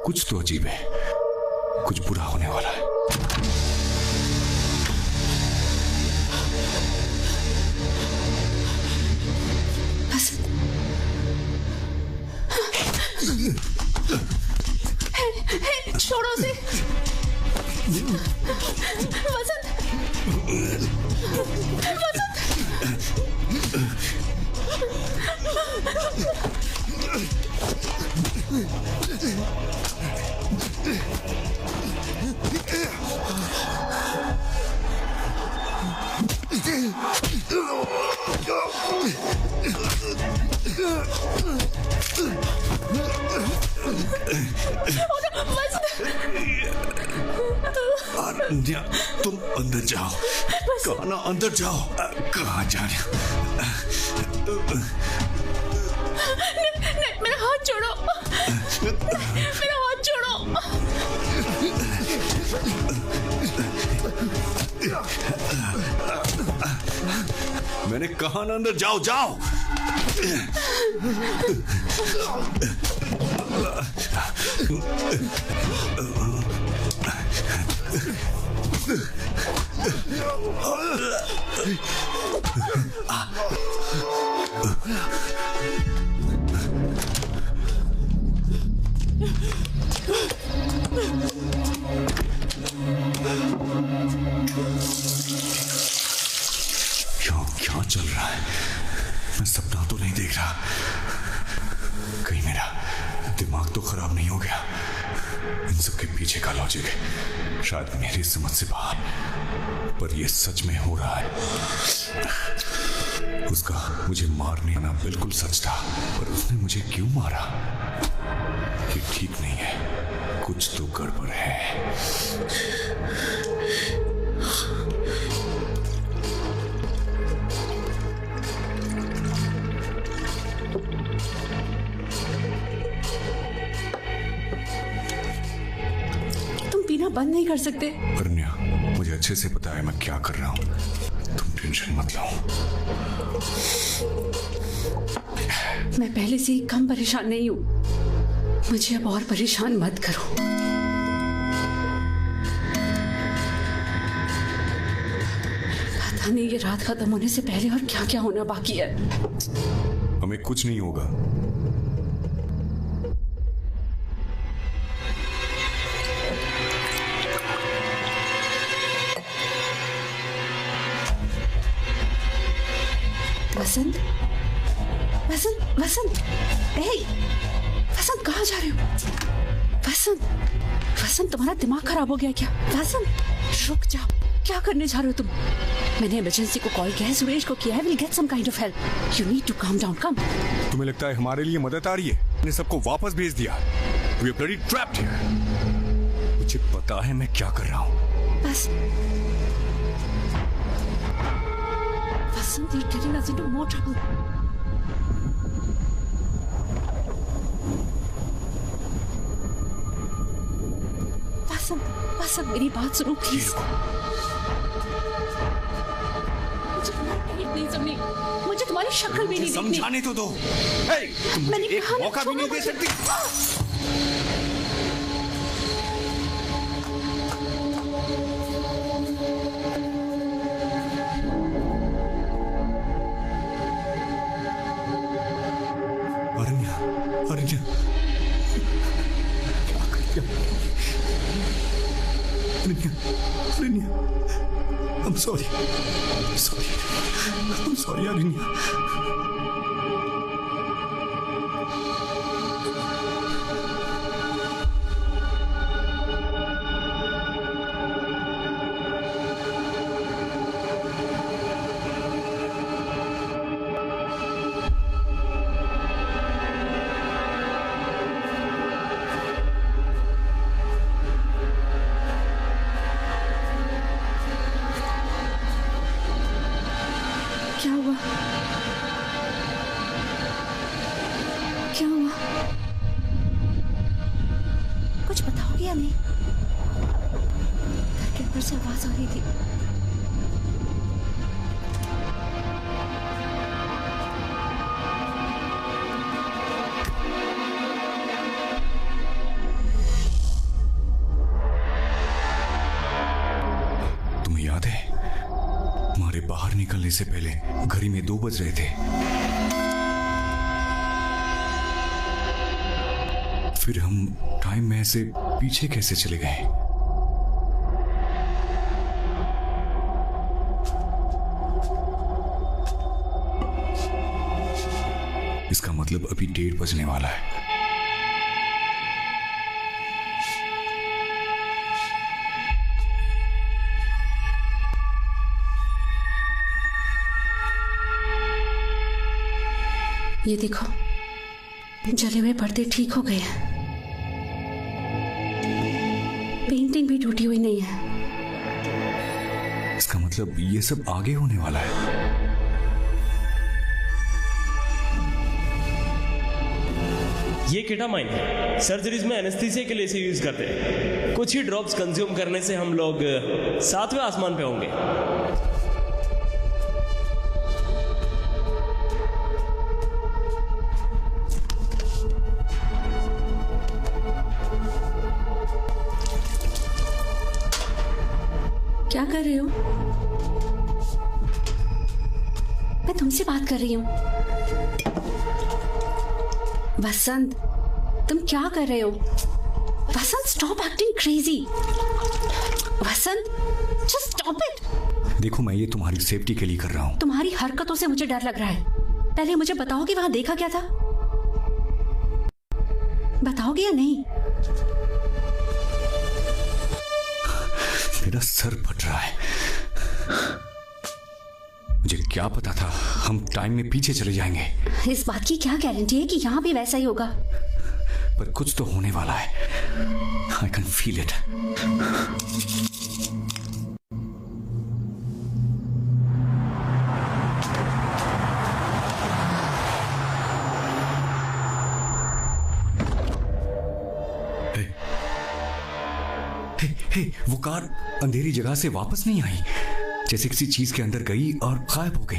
कुछ तो अजीब है। कुछ बुरा होने वाला है। छोड़ो उसे। वसंत, अनन्या, तुम अंदर जाओ। कहा ना अंदर जाओ। कहाँ जा रहे हो? मेरा हाथ छोड़ो। मेरा हाथ छोड़ो। मैंने कहा ना अंदर जाओ, जाओ। क्या चल रहा है? मैं सपना तो नहीं देख रहा। कहीं मेरा दिमाग तो खराब नहीं हो गया? इन सबके पीछे का लॉजिक शायद मेरी समझ से बाहर, पर यह सच में हो रहा है। उसका मुझे मारने आना बिल्कुल सच था, पर उसने मुझे क्यों मारा? ये ठीक नहीं है, कुछ तो गड़बड़ है। बंद नहीं कर सकते? अरण्या, मुझे अच्छे से पता है मैं क्या कर रहा हूँ। तुम टेंशन मत लो। मैं पहले से ही कम परेशान नहीं हूँ, मुझे अब और परेशान मत करो। पता नहीं ये रात खत्म होने से पहले और क्या क्या होना बाकी है। हमें कुछ नहीं होगा। वसंत, वसंत, वसंत, वसंत कहाँ जा रहे हो? वसंत, वसंत तुम्हारा दिमाग खराब हो गया क्या? वसंत रुक जाओ, क्या करने जा रहे हो तुम? मैंने इमरजेंसी को कॉल किया है, सुरेश को किया है। Will get some kind of help. You need to calm down. Come. तुम्हें लगता है हमारे लिए मदद आ रही है? मैंने सबको वापस भेज दिया। We are bloody trapped here. मुझे पता है मैं क्या कर रहा हूँ। बस Vasant, you're getting us into more trouble. Vasant, Vasant, मेरी बात सुनो प्लीज। मुझे तुम्हारी पेट नहीं समझी, मुझे तुम्हारी शक्ल भी नहीं दिखनी। समझाने तो दो। तुम मुझे एक मौका भी नहीं दे सकती। I'm sorry. I'm sorry, Arinya. क्या हुआ? कुछ बताओगे या नहीं? घर के ऊपर से आवाज आ रही थी। याद है हमारे बाहर निकलने से पहले घड़ी में 2 बज रहे थे। फिर हम टाइम में से पीछे कैसे चले गए? इसका मतलब अभी 1:30 बजने वाला है। ये देखो, जले हुए पर्दे ठीक हो गए हैं। पेंटिंग भी टूटी हुई नहीं है। इसका मतलब ये सब आगे होने वाला है। ये केटामाइन है। सर्जरीज में एनेस्थीसिया के लिए इसे यूज करते हैं। कुछ ही ड्रॉप्स कंज्यूम करने से हम लोग 7वें आसमान पे होंगे। क्या कर रहे हो? मैं तुमसे बात कर रही हूँ। वसंत, तुम क्या कर रहे हो? Vasant, stop acting crazy. Vasant, just stop it. देखो, मैं ये तुम्हारी सेफ्टी के लिए कर रहा हूँ। तुम्हारी हरकतों से मुझे डर लग रहा है। पहले मुझे बताओ कि वहां देखा क्या था? बताओगे या नहीं? मेरा सर फट रहा है। मुझे क्या पता था हम टाइम में पीछे चले जाएंगे। इस बात की क्या गारंटी है कि यहाँ भी वैसा ही होगा? पर कुछ तो होने वाला है। I can feel it. Hey, वो कार अंधेरी जगह से वापस नहीं आई, जैसे किसी चीज के अंदर गई और गायब हो गई।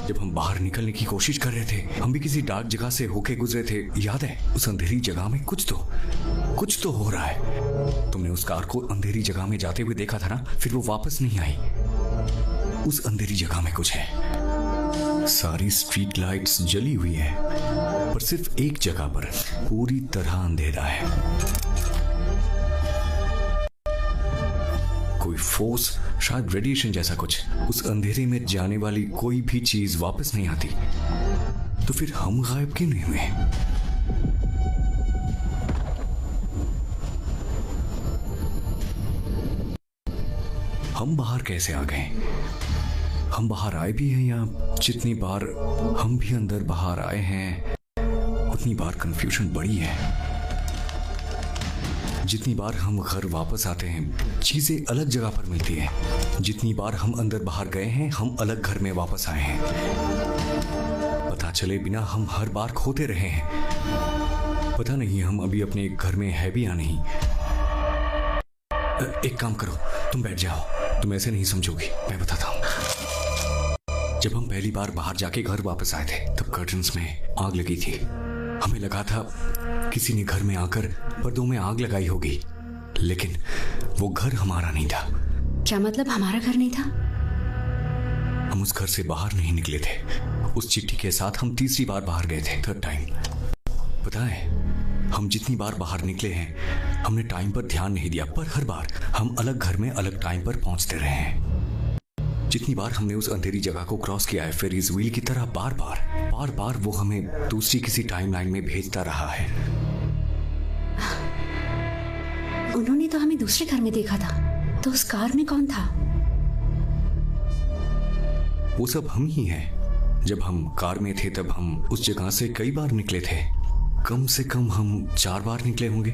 जब हम बाहर निकलने की कोशिश कर रहे थे, हम भी किसी डार्क जगह से होके गुजरे थे, याद है? उस अंधेरी जगह में कुछ तो हो रहा है। तुमने उस कार को अंधेरी जगह में जाते हुए देखा था ना? फिर वो वापस नहीं आई। उस अंधेरी जगह में कुछ है। सारी स्ट्रीट लाइट्स जली हुई है, पर सिर्फ एक जगह पर पूरी तरह अंधेरा है। कोई फोर्स, शायद रेडिएशन जैसा कुछ। उस अंधेरे में जाने वाली कोई भी चीज वापस नहीं आती। तो फिर हम गायब क्यों नहीं हुए? हम बाहर कैसे आ गए? हम बाहर आए भी हैं या जितनी बार हम भी अंदर बाहर आए हैं उतनी बार कंफ्यूजन बढ़ी है। जितनी बार हम घर वापस आते हैं चीजें अलग जगह पर मिलती हैं। जितनी बार हम अंदर बाहर गए हैं हम अलग घर में वापस आए हैं। पता चले बिना हम हर बार खोते रहे हैं। पता नहीं हम अभी अपने घर में है भी या नहीं। एक काम करो, तुम बैठ जाओ। तुम ऐसे नहीं समझोगी, मैं बताता हूँ। जब हम पहली बार बाहर जाके घर वापस आए थे तब कर्टन्स में आग लगी थी। हमें लगा था किसी ने घर में आकर पर्दों में आग लगाई होगी, लेकिन वो घर हमारा नहीं था। क्या मतलब हमारा घर नहीं था? हम उस घर से बाहर नहीं निकले थे। उस चिट्ठी के साथ हम तीसरी बार बाहर गए थे, 3rd टाइम। पता है, हम जितनी बार बाहर निकले हैं हमने टाइम पर ध्यान नहीं दिया, पर हर बार हम अलग घर में अलग टाइम पर पहुंचते रहे हैं। जितनी बार हमने उस अंधेरी जगह को क्रॉस किया है, फिर इस व्हील की तरह बार बार वो हमें दूसरी किसी टाइमलाइन में भेजता रहा है। उन्होंने तो हमें दूसरे घर में देखा था, तो उस कार में कौन था? वो सब हम ही हैं। जब हम कार में थे तब हम उस जगह से कई बार निकले थे। कम से कम हम 4 बार निकले होंगे।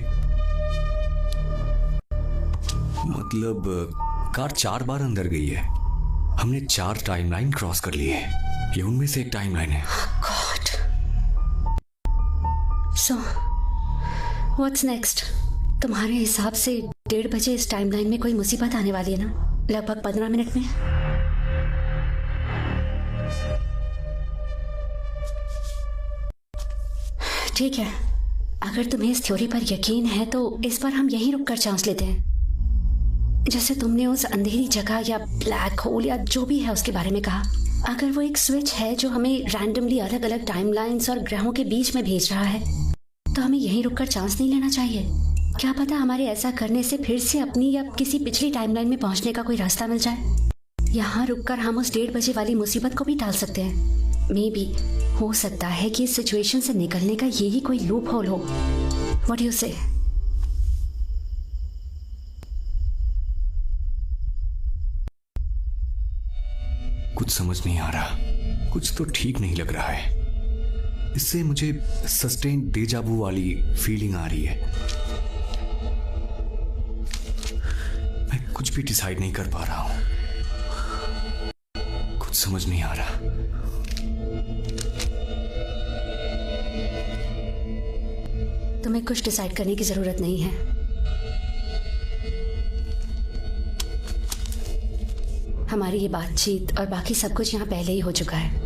मतलब कार 4 बार अंदर गई है। हमने 4 टाइमलाइन क्रॉस कर ली है। ये उनमें से एक टाइमलाइन है। गॉड। So what's next? तुम्हारे हिसाब से 1:30 बजे इस टाइमलाइन में कोई मुसीबत आने वाली है ना? लगभग 15 मिनट में। ठीक है, अगर तुम्हें इस थ्योरी पर यकीन है तो इस बार हम यहीं रुककर चांस लेते हैं। जैसे तुमने उस अंधेरी जगह या ब्लैक होल या जो भी है उसके बारे में कहा, अगर वो एक स्विच है जो हमें रैंडमली अलग अलग टाइमलाइंस और ग्रहों के बीच में भेज रहा है, तो हमें यहीं रुककर चांस नहीं लेना चाहिए। क्या पता हमारे ऐसा करने से फिर से अपनी या किसी पिछली टाइमलाइन में पहुंचने का कोई रास्ता मिल जाए। यहाँ रुककर हम उस 1:30 बजे वाली मुसीबत को भी टाल सकते हैं। मे बी हो सकता है कि इस सिचुएशन से निकलने का यही कोई लूप होल हो। व्हाट डू यू से? कुछ समझ नहीं आ रहा, कुछ तो ठीक नहीं लग रहा है। इससे मुझे सस्टेन डेजा वू वाली फीलिंग आ रही है। मैं कुछ भी डिसाइड नहीं कर पा रहा हूं, कुछ समझ नहीं आ रहा। तुम्हें कुछ डिसाइड करने की जरूरत नहीं है। हमारी ये बातचीत और बाकी सब कुछ यहाँ पहले ही हो चुका है।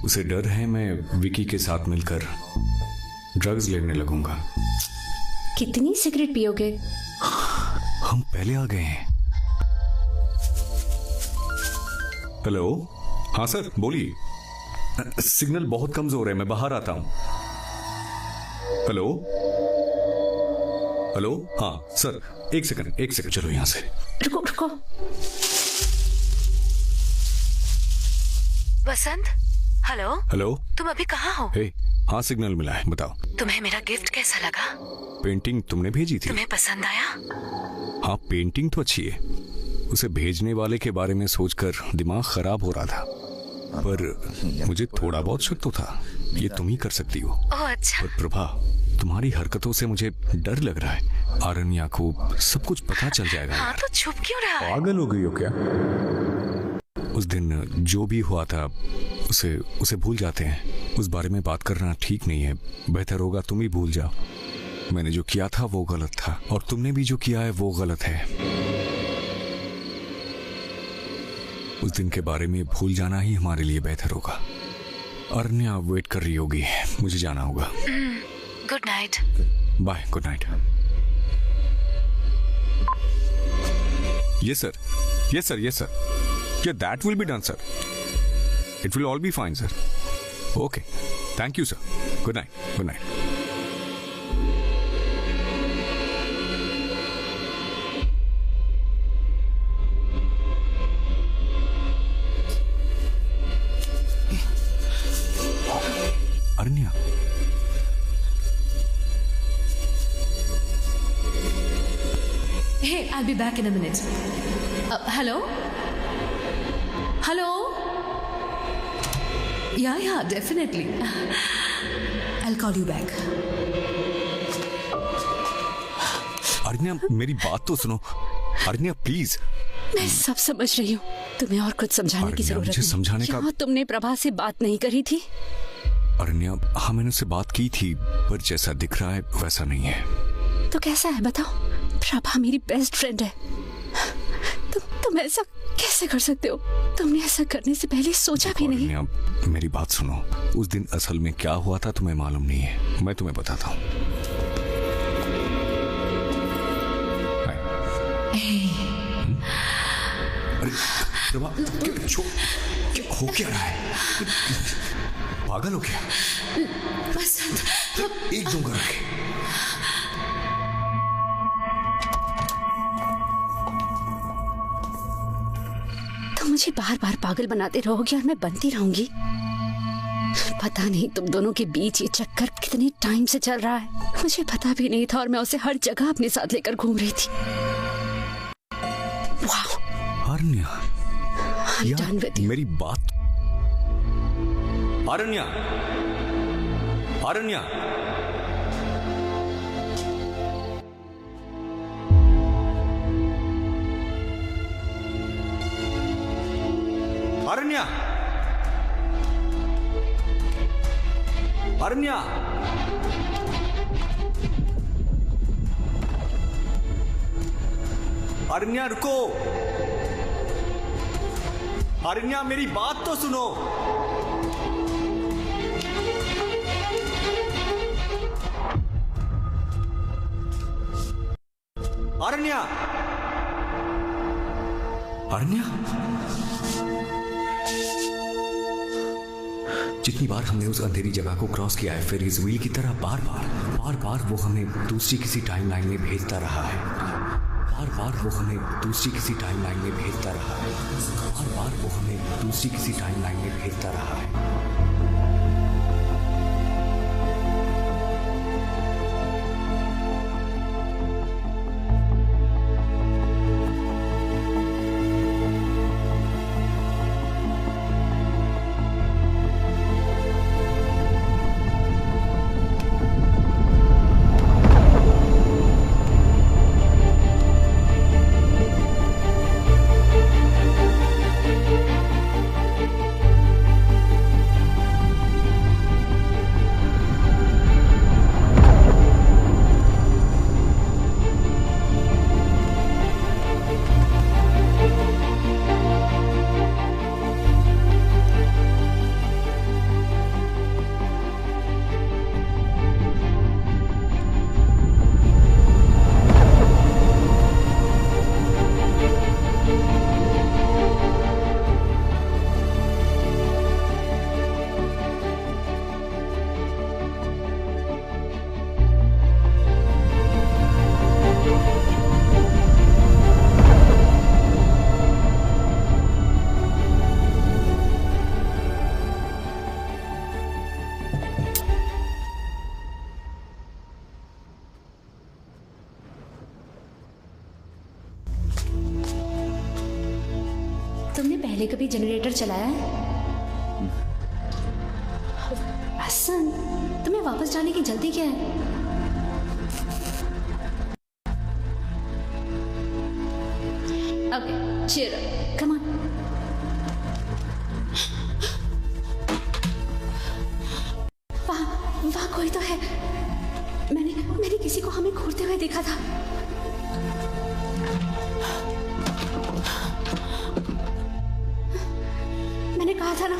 उसे डर है मैं विकी के साथ मिलकर ड्रग्स लेने लगूंगा। कितनी सिगरेट पियोगे? हम पहले आ गए हैं। हेलो, हाँ सर बोलिए। सिग्नल बहुत कमजोर है, मैं बाहर आता हूं। हेलो हेलो, हाँ सर एक सेकंड चलो यहां से। रुको रुको। वसंत, हेलो हेलो, तुम अभी कहाँ हो? हे, हाँ सिग्नल मिला है, बताओ। तुम्हें मेरा गिफ्ट कैसा लगा? पेंटिंग तुमने भेजी थी। तुम्हें पसंद आया? हाँ पेंटिंग तो अच्छी है। उसे भेजने वाले के बारे में सोचकर दिमाग खराब हो रहा था, पर मुझे थोड़ा बहुत शक तो था ये तुम ही कर सकती हो। ओह अच्छा। पर प्रभा, तुम्हारी हरकतों से मुझे डर लग रहा है। आरण्या को सब कुछ पता चल जाएगा। हाँ तो छुप क्यों रहा है? पागल हो गई हो क्या? उस दिन जो भी हुआ था उसे भूल जाते हैं। उस बारे में बात करना ठीक नहीं है। बेहतर होगा तुम ही भूल जाओ। मैंने जो किया था वो गलत था और तुमने भी जो किया है वो गलत है। उस दिन के बारे में भूल जाना ही हमारे लिए बेहतर होगा। अरण्या वेट कर रही होगी, मुझे जाना होगा। Good night. Bye, good night. Yes sir, yes sir, yes sir. Yeah, that will be done, sir. It will all be fine, sir. Okay. Thank you, sir. Good night. Good night. Aranya. Hey, I'll be back in a minute. Hello? Hello? Yeah, definitely. I'll call you back. अरण्या, मेरी बात तो सुनो। अरण्या प्लीज। मैं सब समझ रही हूँ, तुम्हें और कुछ समझाने की जरूरत नहीं। समझाने का क्या तुमने प्रभा से बात नहीं करी थी? अरण्या, हाँ मैंने उससे बात की थी, पर जैसा दिख रहा है वैसा नहीं है। तो कैसा है बताओ? प्रभा मेरी बेस्ट फ्रेंड है। तुम ऐसा कैसे कर सकते हो? तुमने ऐसा करने से पहले सोचा भी नहीं। मेरी बात सुनो, उस दिन असल में क्या हुआ था तुम्हें मालूम नहीं है। मैं तुम्हें बताता हूँ। अरे प्रभा, क्या हो क्या रहा है? पागल हो क्या? बसंत एक दूंगा रखे। तुम मुझे बार बार पागल बनाते रहोगे और मैं बनती रहूंगी। पता नहीं तुम दोनों के बीच ये चक्कर कितने टाइम से चल रहा है, मुझे पता भी नहीं था और मैं उसे हर जगह अपने साथ लेकर घूम रही थी। अरण्या, मेरी बात। अरण्या, अरण्या, अरण्या, अरण्या, अरण्या रुको। अरण्या मेरी बात तो सुनो। अरण्या, अरण्या, जितनी बार हमने उस अंधेरी जगह को क्रॉस किया है, फिर इस व्हील की तरह बार बार वो हमें दूसरी किसी टाइमलाइन में भेजता रहा है। बार वो हमें दूसरी किसी टाइमलाइन में भेजता रहा है। बार वो हमें दूसरी किसी टाइमलाइन में भेजता रहा है। तुमने पहले कभी जनरेटर चलाया है? हसन, तुम्हें वापस जाने की जल्दी क्या है? Okay, cheer up, come on. वहाँ कोई तो है। मैंने किसी को हमें घूरते हुए देखा था। मैंने कहा था ना।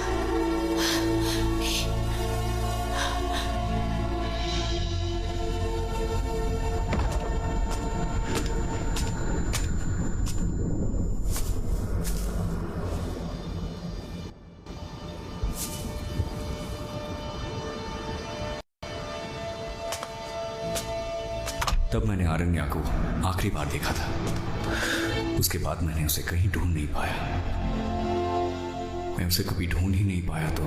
तब मैंने अरण्या को आखिरी बार देखा था। उसके बाद मैंने उसे कहीं ढूंढ नहीं पाया। मैं उसे कभी ढूंढ ही नहीं पाया तो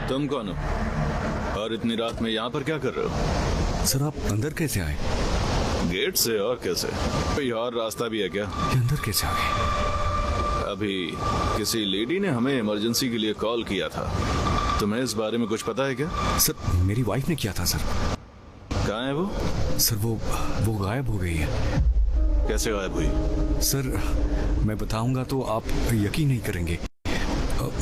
तुम कौन हो और इतनी रात में यहाँ पर क्या कर रहे हो? सर आप अंदर कैसे आए? गेट से, और कैसे? कोई और रास्ता भी है क्या? ये अंदर कैसे आ गए? अभी किसी लेडी ने हमें इमरजेंसी के लिए कॉल किया था। तुम्हें इस बारे में कुछ पता है क्या? सर मेरी वाइफ ने किया था सर। कहाँ है वो? सर वो गायब हो गई है। कैसे गायब हुई? सर मैं बताऊंगा तो आप यकीन नहीं करेंगे।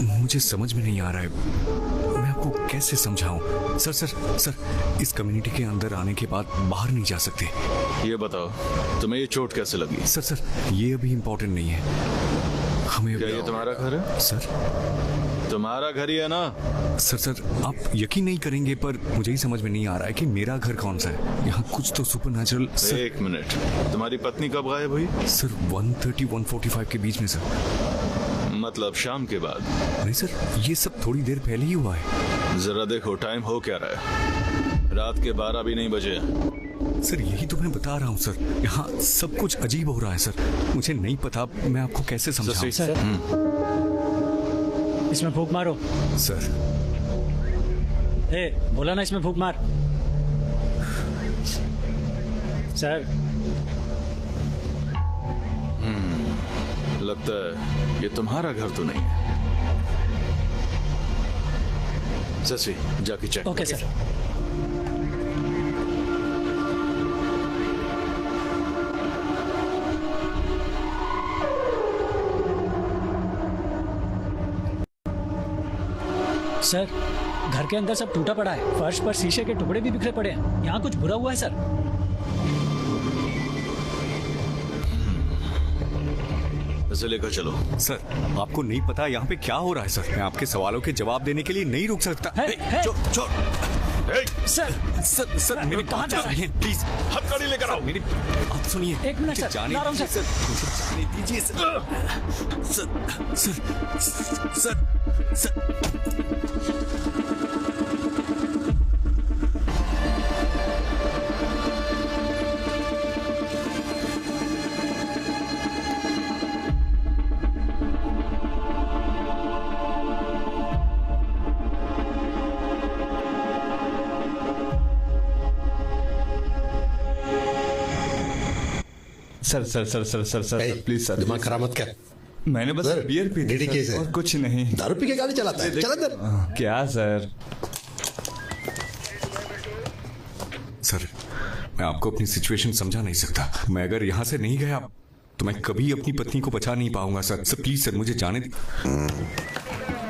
मुझे समझ में नहीं आ रहा है, मैं आपको कैसे समझाऊं। सर इस कम्युनिटी के अंदर आने के बाद बाहर नहीं जा सकते। ये बताओ तुम्हें ये चोट कैसे लगी? सर ये अभी इम्पोर्टेंट नहीं है हमें। क्या ये तुम्हारा घर है? सर तुम्हारा घर ही है ना? सर आप यकीन नहीं करेंगे पर मुझे ही समझ में नहीं आ रहा है कि मेरा घर कौन सा है। यहाँ कुछ तो सुपरनैचुरल। एक मिनट, तुम्हारी पत्नी कब गायब हुई? सर 1:30-1:45 के बीच में सर। मतलब शाम के बाद? नहीं सर, ये सब थोड़ी देर पहले ही हुआ है। जरा देखो टाइम हो क्या रहा है, रात के 12 भी नहीं बजे। सर यही तो मैं बता रहा हूँ सर, यहाँ सब कुछ अजीब हो रहा है सर। मुझे नहीं पता मैं आपको कैसे समझाऊं। सर इसमें फूंक मारो। सर बोला ना इसमें फूंक मार। सर लगता है ये तुम्हारा घर तो नहीं है। शशि जाके चेक। Okay sir. सर घर के अंदर सब टूटा पड़ा है, फर्श पर शीशे के टुकड़े भी बिखरे पड़े हैं। यहाँ कुछ बुरा हुआ है सर। इसे लेकर चलो। सर आपको नहीं पता यहाँ पे क्या हो रहा है सर। मैं आपके सवालों के जवाब देने के लिए नहीं रुक सकता। सर मेरी कहाँ जा रहे हैं? प्लीज हथकड़ी लेकर आओ। मेरी आप सुनिए। एक मिनट सर, जाने दीजिए सर, मुझे जाने दीजिए सर। सर प्लीज सर, दिमाग खराब मत कर। मैंने बस बियर पी डी केस है और कुछ नहीं। दारू पी के गाड़ी चलाता है? चल अंदर। क्या सर? सर मैं आपको अपनी सिचुएशन समझा नहीं सकता। मैं अगर यहाँ से नहीं गया तो मैं कभी अपनी पत्नी को बचा नहीं पाऊंगा सर। प्लीज सर मुझे जाने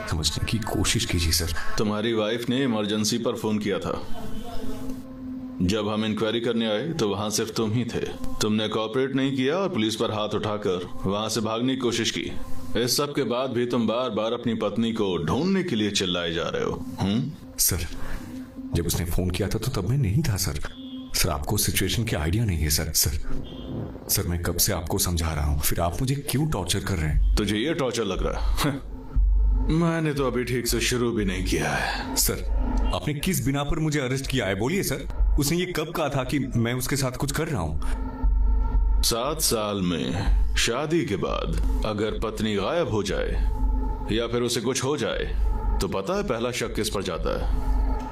समझने की कोशिश कीजिए सर। तुम्हारी वाइफ ने इमरजेंसी पर फोन किया था। जब हम इंक्वायरी करने आए तो वहां सिर्फ तुम ही थे। तुमने कोऑपरेट नहीं किया और पुलिस पर हाथ उठाकर वहां से भागने की कोशिश की। इस सब के बाद भी तुम बार बार अपनी पत्नी को ढूंढने के लिए चिल्लाए जा रहे हो। सर जब उसने फोन किया था तो तब मैं नहीं था सर। सर आपको सिचुएशन की आइडिया नहीं है सर मैं कब से आपको समझा रहा हूँ, फिर आप मुझे क्यों टॉर्चर कर रहे हैं? तुझे ये टॉर्चर लग रहा है? मैंने तो अभी ठीक से शुरू भी नहीं किया है। सर आपने किस बिना पर मुझे अरेस्ट किया है बोलिए सर। उसने ये कब कहा था कि मैं उसके साथ कुछ कर रहा हूँ? 7 साल में शादी के बाद अगर पत्नी गायब हो जाए या फिर उसे कुछ हो जाए तो पता है पहला शक किस पर जाता है?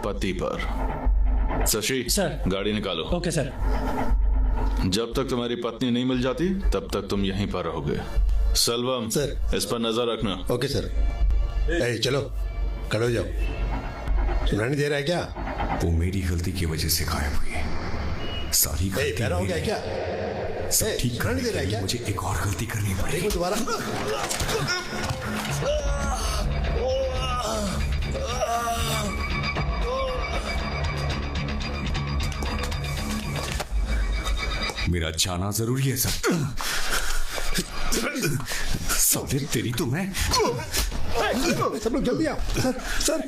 पति पर। शशि सर गाड़ी निकालो। Okay sir. जब तक तुम्हारी पत्नी नहीं मिल जाती तब तक तुम यहीं पर रहोगे। सलवम सर इस पर नजर रखना। Okay sir. चलो खड़े हो जाओ। सुनाई नहीं दे रहा है क्या? वो मेरी गलती की वजह से गायब हुई है। सारी गलती हो गया क्या? सब ठीक करने के लिए मुझे एक और गलती करनी पड़ेगी। दोबारा मेरा जाना जरूरी है सर। साले तेरी तो मैं। सब लोग जल्दी आओ। सर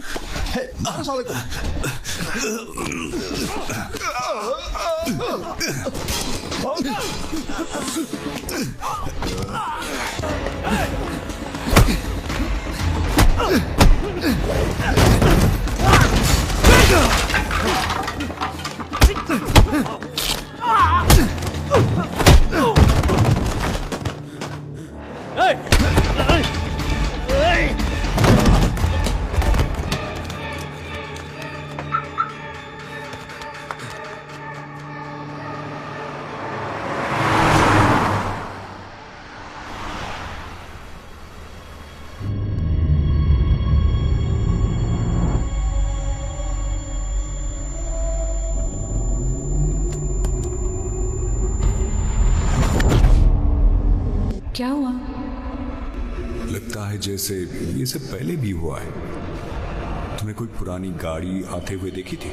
क्या हुआ? लगता है जैसे ये सब पहले भी हुआ है। तुमने कोई पुरानी गाड़ी आते हुए देखी थी?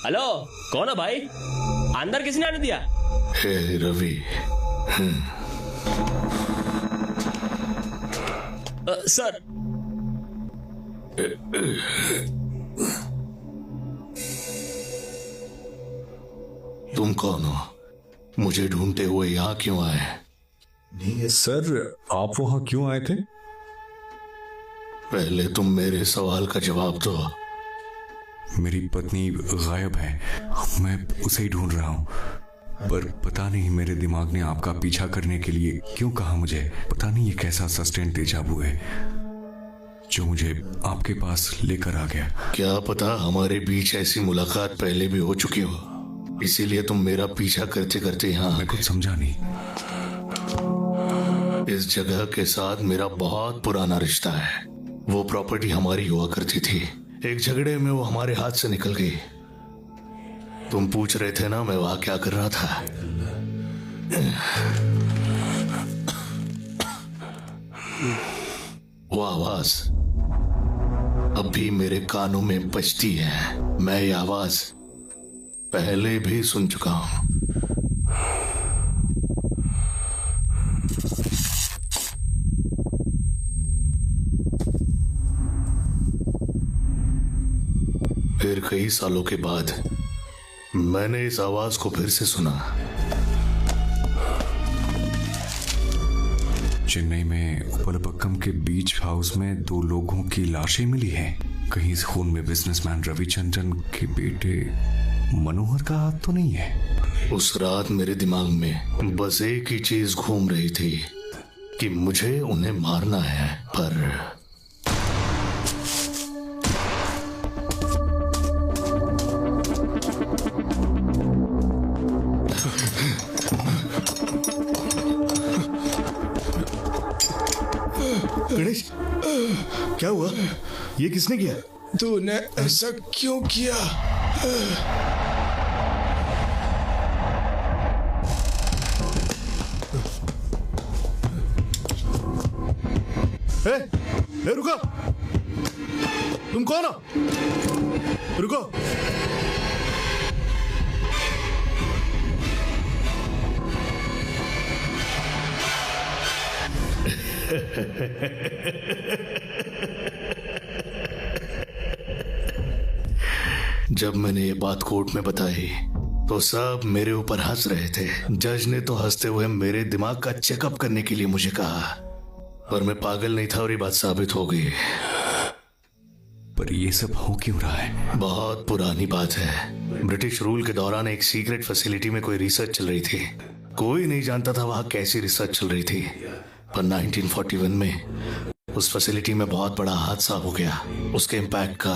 हेलो, कौन है भाई? अंदर किसने आने दिया? हे रवि। सर। तुम कौन हो? मुझे ढूंढते हुए यहाँ क्यों आए? नहीं सर, आप वहां क्यों आए थे? पहले तुम मेरे सवाल का जवाब दो। मेरी पत्नी गायब है, मैं उसे ही ढूंढ रहा हूँ। पर पता नहीं मेरे दिमाग ने आपका पीछा करने के लिए क्यों कहा मुझे। पता नहीं ये कैसा सस्टेंट डेजावू है जो मुझे आपके पास लेकर आ गया। क्या पता हमारे बीच ऐसी मुलाकात पहले भी हो चुकी हो, इसीलिए तुम मेरा पीछा करते करते यहाँ। मैं कुछ समझा नहीं। इस जगह के साथ मेरा बहुत पुराना रिश्ता है। वो प्रॉपर्टी हमारी हुआ करती थी। एक झगड़े में वो हमारे हाथ से निकल गई। तुम पूछ रहे थे ना मैं वहां क्या कर रहा था। वो आवाज अब भी मेरे कानों में बजती है। मैं ये आवाज पहले भी सुन चुका हूं। फिर कई सालों के बाद मैंने इस आवाज को फिर से सुना। चेन्नई में उपलपक्कम के बीच हाउस में 2 लोगों की लाशें मिली हैं। कहीं इस खून में बिजनेसमैन रविचंद्रन के बेटे मनोहर का हाथ तो नहीं है? उस रात मेरे दिमाग में बस एक ही चीज घूम रही थी कि मुझे उन्हें मारना है। पर गणेश, क्या हुआ? ये किसने किया? तूने ऐसा क्यों किया? ए, रुको! तुम कौन हो? रुको! जब मैंने ये बात कोर्ट में बताई तो सब मेरे ऊपर हंस रहे थे। जज ने तो हंसते हुए मेरे दिमाग का चेकअप करने के लिए मुझे कहा, पर मैं पागल नहीं था और ये बात साबित हो गई। पर ये सब हो क्यों रहा है? बहुत पुरानी बात है। ब्रिटिश रूल के दौरान एक सीक्रेट फैसिलिटी में कोई रिसर्च चल रही थी। कोई नहीं जानता था वहां कैसी रिसर्च चल रही थी। पर 1941 में उस फैसिलिटी में बहुत बड़ा हादसा हो गया। उसके इम्पैक्ट का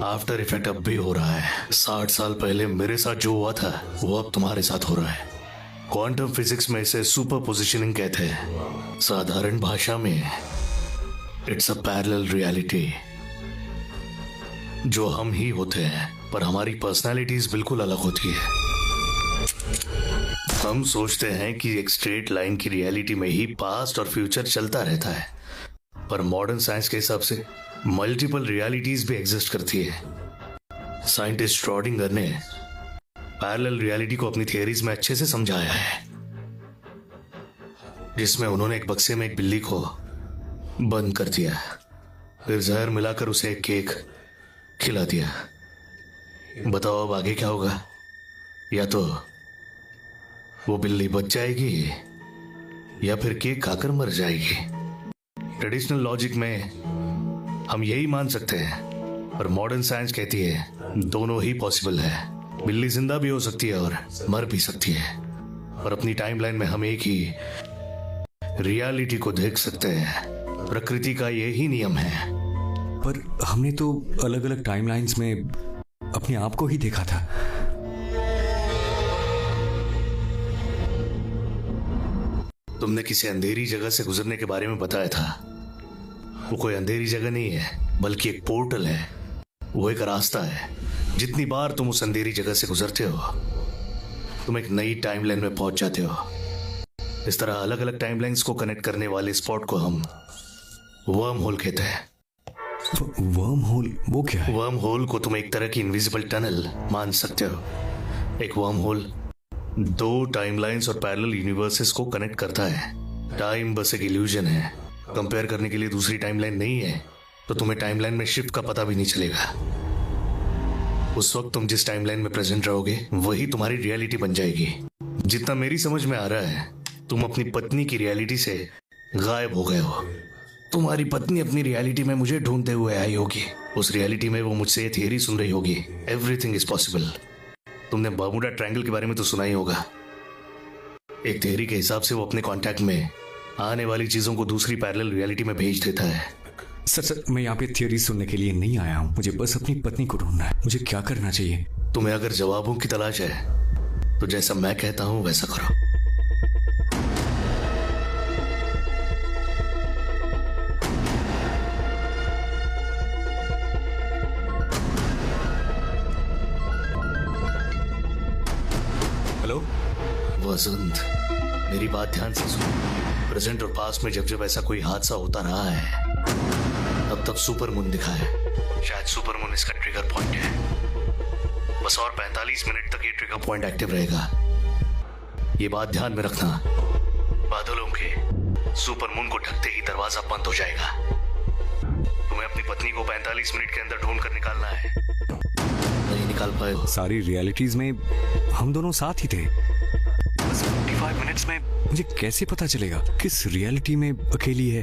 आफ्टर इफेक्ट अब भी हो रहा है। 60 साल पहले मेरे साथ जो हुआ था वो अब तुम्हारे साथ हो रहा है। क्वांटम फिजिक्स में इसे सुपर पोजिशनिंग कहते हैं। साधारण भाषा में इट्स अ पैरेलल रियलिटी। जो हम ही होते हैं, पर हमारी पर्सनालिटीज बिल्कुल अलग होती है। हम सोचते हैं कि एक स्ट्रेट लाइन की रियलिटी में ही पास्ट और फ्यूचर चलता रहता है, पर मॉडर्न साइंस के हिसाब से मल्टीपल रियलिटीज भी एग्जिस्ट करती है। साइंटिस्ट श्रोडिंगर ने पैरेलल रियलिटी को अपनी थियरीज में अच्छे से समझाया है, जिसमें उन्होंने एक बक्से में एक बिल्ली को बंद कर दिया, फिर जहर मिलाकर उसे एक केक खिला दिया। बताओ अब आगे क्या होगा? या तो वो बिल्ली बच जाएगी या फिर केक खाकर मर जाएगी। ट्रेडिशनल लॉजिक में हम यही मान सकते हैं, पर मॉडर्न साइंस कहती है दोनों ही पॉसिबल है। बिल्ली जिंदा भी हो सकती है और मर भी सकती है, और अपनी टाइमलाइन में हम एक ही रियलिटी को देख सकते हैं। प्रकृति का यही नियम है। पर हमने तो अलग अलग टाइमलाइंस में अपने आप को ही देखा था। तुमने किसी अंधेरी जगह से गुजरने के बारे में बताया था। वो कोई अंधेरी जगह नहीं है, बल्कि एक पोर्टल है। वो एक रास्ता है। जितनी बार तुम उस अंधेरी जगह से गुजरते हो, तुम एक नई टाइमलाइन में पहुंच जाते हो। इस तरह अलग अलग टाइमलाइंस को कनेक्ट करने वाले स्पॉट को हम वर्म होल कहते हैं। वर्म होल वो क्या है? वर्म होल को तुम एक तरह की इनविजिबल टनल मान सकते हो। एक वर्म होल दो टाइमलाइंस और पैरेलल यूनिवर्सेस को कनेक्ट करता है। टाइम बस एक इल्यूजन है। कंपेयर करने के लिए दूसरी टाइमलाइन नहीं है, तो तुम्हें टाइमलाइन में शिफ्ट का पता भी नहीं चलेगा। उस वक्त तुम जिस टाइमलाइन में प्रेजेंट रहोगे, वही तुम्हारी रियलिटी बन जाएगी। जितना मेरी समझ में आ रहा है, तुम अपनी पत्नी की रियलिटी से गायब हो गए हो। तुम्हारी पत्नी अपनी रियलिटी में मुझे ढूंढते हुए आई होगी। उस रियलिटी में वो मुझसे थियरी सुन रही होगी, एवरीथिंग इज पॉसिबल। तुमने बर्मुडा ट्रायंगल के बारे में तो सुना ही होगा। एक थियरी के हिसाब से वो अपने कांटेक्ट में आने वाली चीजों को दूसरी पैरेलल रियलिटी में भेज देता है। सर मैं यहाँ पे थियरी सुनने के लिए नहीं आया हूँ। मुझे बस अपनी पत्नी को ढूंढना है। मुझे क्या करना चाहिए? तुम्हें अगर जवाबों की तलाश है, तो जैसा मैं कहता हूँ वैसा करो। हेलो वसंत, मेरी बात ध्यान से सुनो। प्रेजेंट और पास्ट में जब जब ऐसा कोई हादसा होता रहा है, तब तब सुपर मून दिखा है। शायद सुपर मून इसका ट्रिगर पॉइंट है। बस और 45 मिनट तक ये ट्रिगर पॉइंट एक्टिव रहेगा। ये बात ध्यान में रखना। बादलों के सुपर मून को ढकते ही दरवाजा बंद हो जाएगा। तुम्हें अपनी पत्नी को 45 मिनट के अंदर ढूंढ कर निकालना है। नहीं निकाल पाए हो? सारी रियलिटीज में हम दोनों साथ ही थे। बस 45 मिनट्स में मुझे कैसे पता चलेगा किस रियलिटी में अकेली है?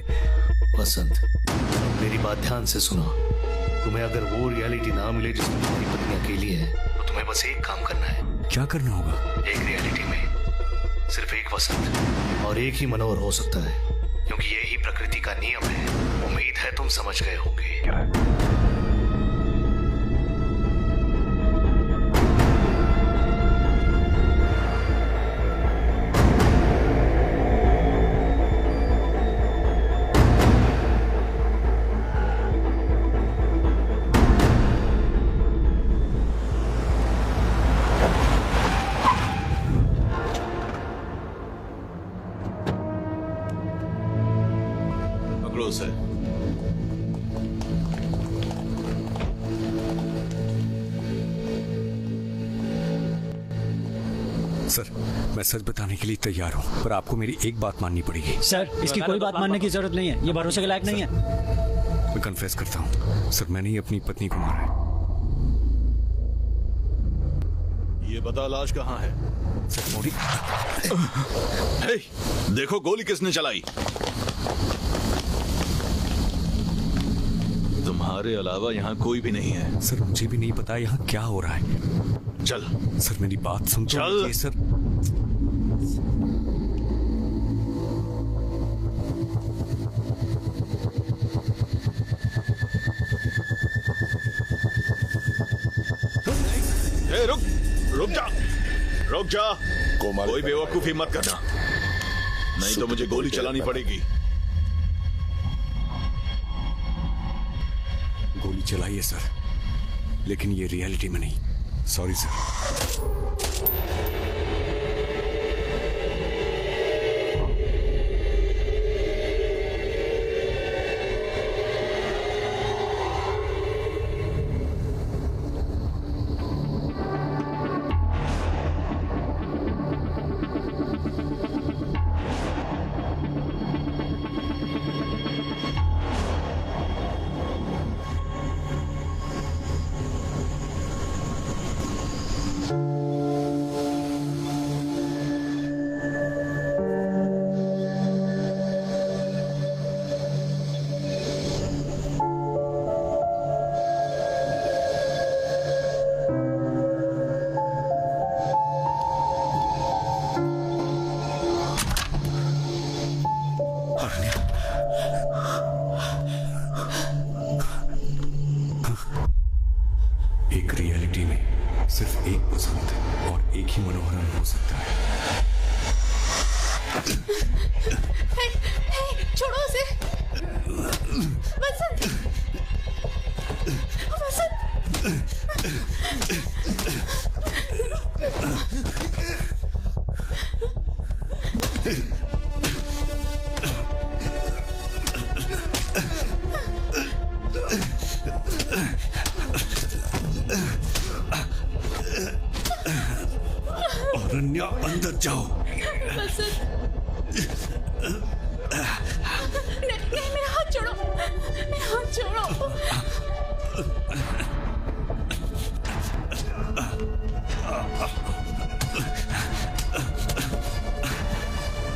वसंत, मेरी बात ध्यान से सुनो। तुम्हें अगर वो रियलिटी ना मिले जिसमें तुम्हारी पत्नी अकेली है, तो तुम्हें बस एक काम करना है। क्या करना होगा? एक रियलिटी में सिर्फ एक वसंत और एक ही मनोहर हो सकता है, क्योंकि यही प्रकृति का नियम है। उम्मीद है तुम समझ गए होंगे। क्लोज है। सर, मैं सच बताने के लिए तैयार हूँ, पर आपको मेरी एक बात माननी पड़ेगी। सर, इसकी कोई बात मानने की जरूरत नहीं है। ये भरोसे के लायक नहीं है। मैं कन्फेस करता हूँ सर, मैंने ही अपनी पत्नी को मारा है। ये बता लाश कहाँ है? सर मोदी। देखो गोली किसने चलाई? तुम्हारे अलावा यहाँ कोई भी नहीं है। सर मुझे भी नहीं पता यहाँ क्या हो रहा है। चल सर, मेरी बात सुन। चल सर। ए, रुक जा। कोई बेवकूफी मत करना, नहीं तो मुझे गोली चलानी पड़ेगी। गोली चलाइए सर। लेकिन ये रियलिटी में नहीं। Sorry sir. एक रियलिटी में सिर्फ एक पसंद और एक ही मनोहरन हो सकता है। हे, छोड़ो उसे। बसंत, अरण्या, अंदर जाओ। नहीं, मेरा हाथ छोड़ो, मेरा हाथ छोड़ो।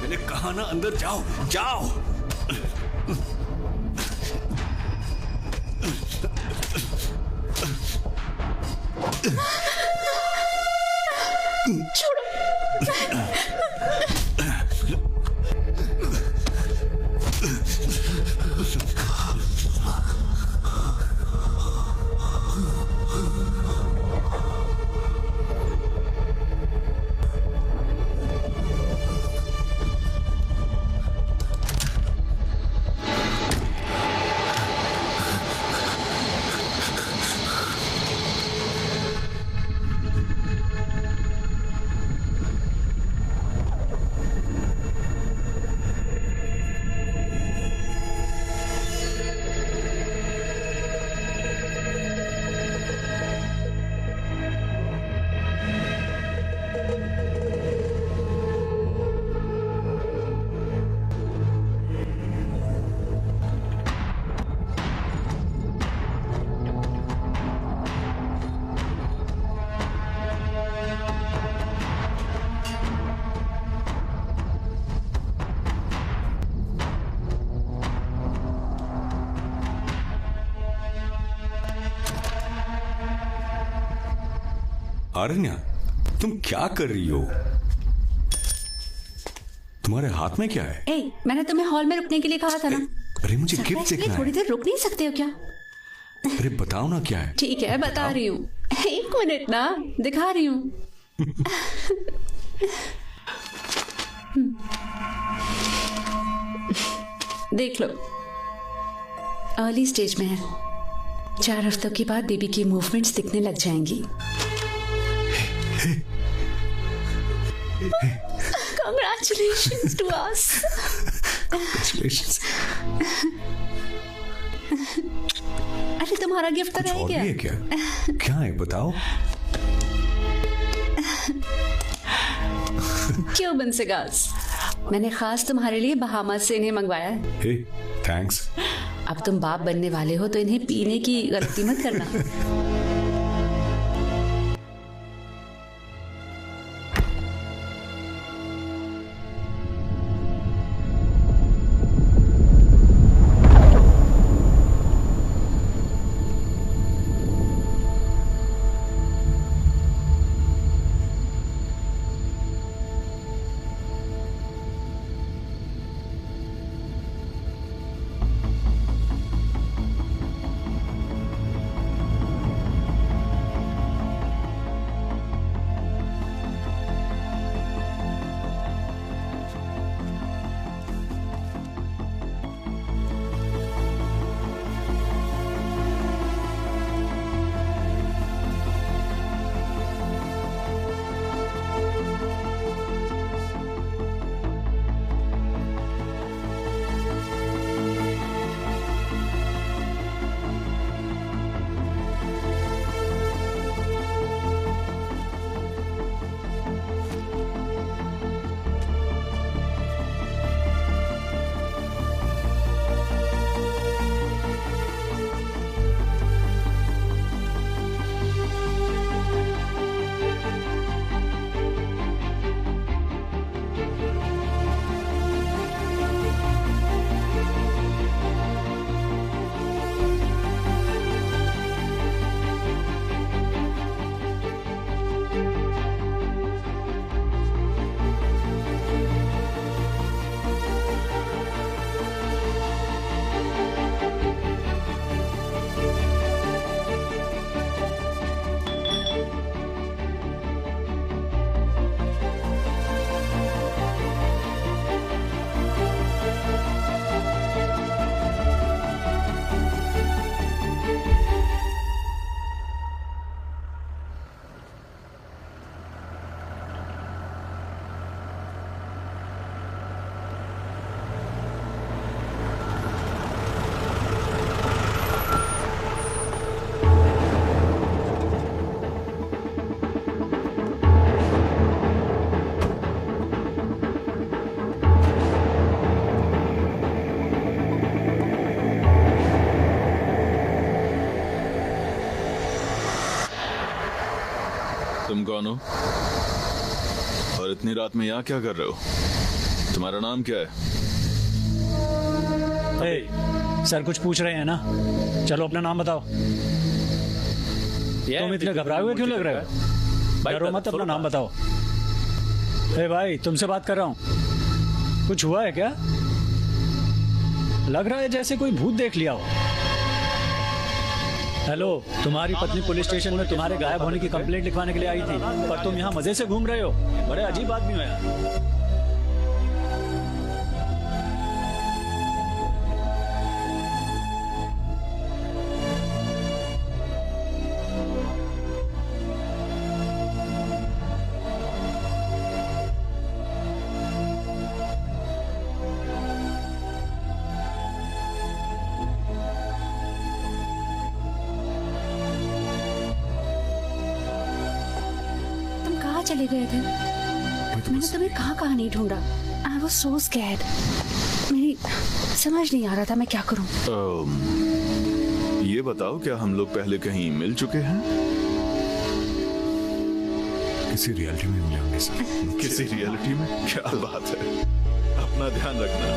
मैंने कहा ना अंदर जाओ, जाओ। अरण्या, तुम क्या कर रही हो? तुम्हारे हाथ में क्या है? ए, मैंने तुम्हें हॉल में रुकने के लिए कहा था ना। अरे मुझे गिफ्ट देखना है। थोड़ी देर रुक नहीं सकते हो क्या? अरे बताओ ना क्या है। ठीक है, बता रही हूँ। 1 मिनट ना, दिखा रही हूँ। देख लो, अर्ली स्टेज में है। 4 हफ्तों के बाद बेबी की मूवमेंट्स दिखने लग जाएंगी। Congratulations to us. Congratulations. अरे तुम्हारा गिफ्ट तो रह गया। है क्या? क्या है बताओ। क्यों बंसेगास, मैंने खास तुम्हारे लिए बहामास से इन्हें मंगवाया है। हे, थैंक्स। अब तुम बाप बनने वाले हो तो इन्हें पीने की गलती मत करना। तुम कौन हो और इतनी रात में यहाँ क्या कर रहे हो? तुम्हारा नाम क्या है? सर कुछ पूछ रहे हैं ना, चलो अपना नाम बताओ। तुम इतने घबराए हुए क्यों लग रहे हो? डरो मत, अपना नाम बताओ। भाई तुमसे बात कर रहा हूँ, कुछ हुआ है क्या? लग रहा है जैसे कोई भूत देख लिया हो। हेलो, तुम्हारी पत्नी पुलिस स्टेशन में तुम्हारे गायब होने की कंप्लेंट लिखवाने के लिए आई थी, पर तुम यहाँ मजे से घूम रहे हो। बड़े अजीब आदमी हो यार। चले गए थे? मैंने तुम्हें कहाँ नहीं ढूंढा। I was so scared. मेरी समझ नहीं आ रहा था मैं क्या करूं। ये बताओ, क्या हम लोग पहले कहीं मिल चुके हैं? किसी रियलिटी में मिले होंगे सर। किसी रियलिटी में? क्या बात है, अपना ध्यान रखना।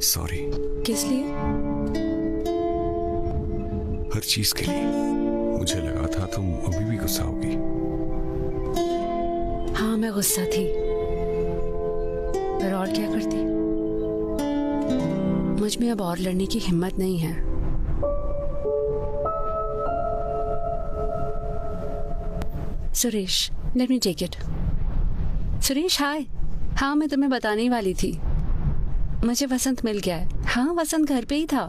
सॉरी। किस लिए? हर चीज के लिए। मुझे लगा था तुम अभी भी गुस्सा होगी। हाँ मैं गुस्सा थी, पर और क्या करती। मुझ में अब और लड़ने की हिम्मत नहीं है। Suresh, let me take it. Suresh hi. हाँ मैं तुम्हें बताने ही वाली थी, मुझे वसंत मिल गया है। हाँ वसंत घर पे ही था।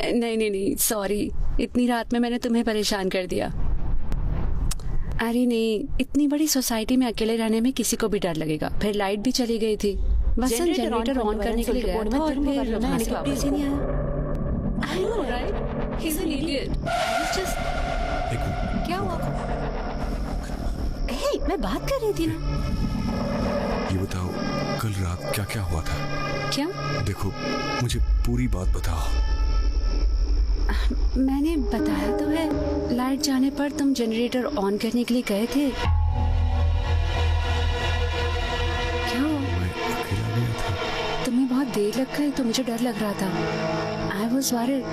नहीं सॉरी, इतनी रात में मैंने तुम्हें परेशान कर दिया। अरे नहीं, इतनी बड़ी सोसाइटी में अकेले रहने में किसी को भी डर लगेगा। फिर लाइट भी चली गई थी। वसंत जनरेटर ऑन करने के लिए गया था और फिर वहां से वापस ही नहीं आया। I know, right? He's an idiot. He's just... क्या हुआ? Hey, मैं बात कर रही थी ना। ये बताओ कल रात क्या क्या हुआ था? क्या? देखो मुझे पूरी बात बताओ। मैंने बताया तो है, लाइट जाने पर तुम जनरेटर ऑन करने के लिए गए थे। क्या हुआ? मैं अकेला गया था। तुम्हें बहुत देर लग गई तो मुझे डर लग रहा था। आई वॉज वरीड,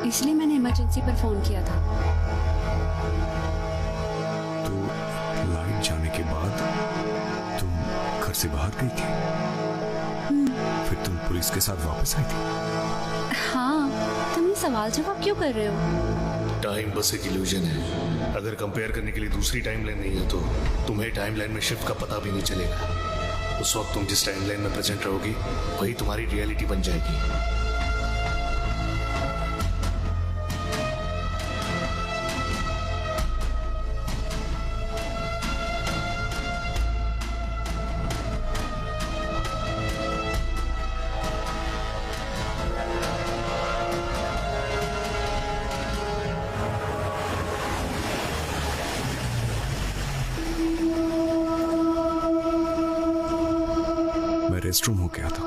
इसलिए मैंने इमरजेंसी पर फोन किया था। तो लाइट जाने के बाद तुम घर से बाहर गई थी? फिर तुम पुलिस के साथ वापस आई थी? हाँ, तुम ये सवाल जवाब क्यों कर रहे हो? टाइम बस एक इल्यूजन है। अगर कंपेयर करने के लिए दूसरी टाइमलाइन नहीं है तो तुम्हें टाइमलाइन में शिफ्ट का पता भी नहीं चलेगा। उस वक्त तुम जिस टाइमलाइन में प्रेजेंट रहोगी वही तुम्हारी रियलिटी बन जाएगी। रेस्टरूम हो गया था।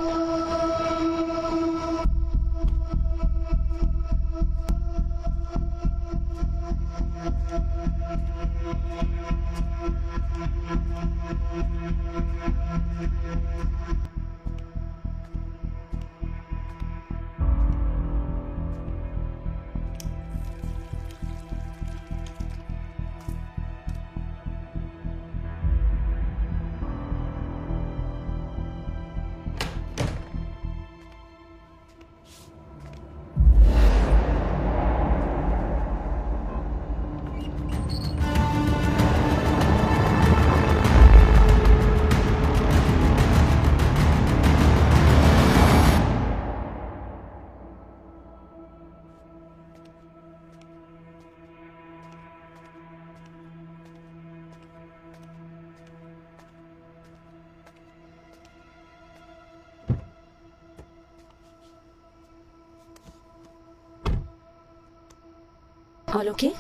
All okay?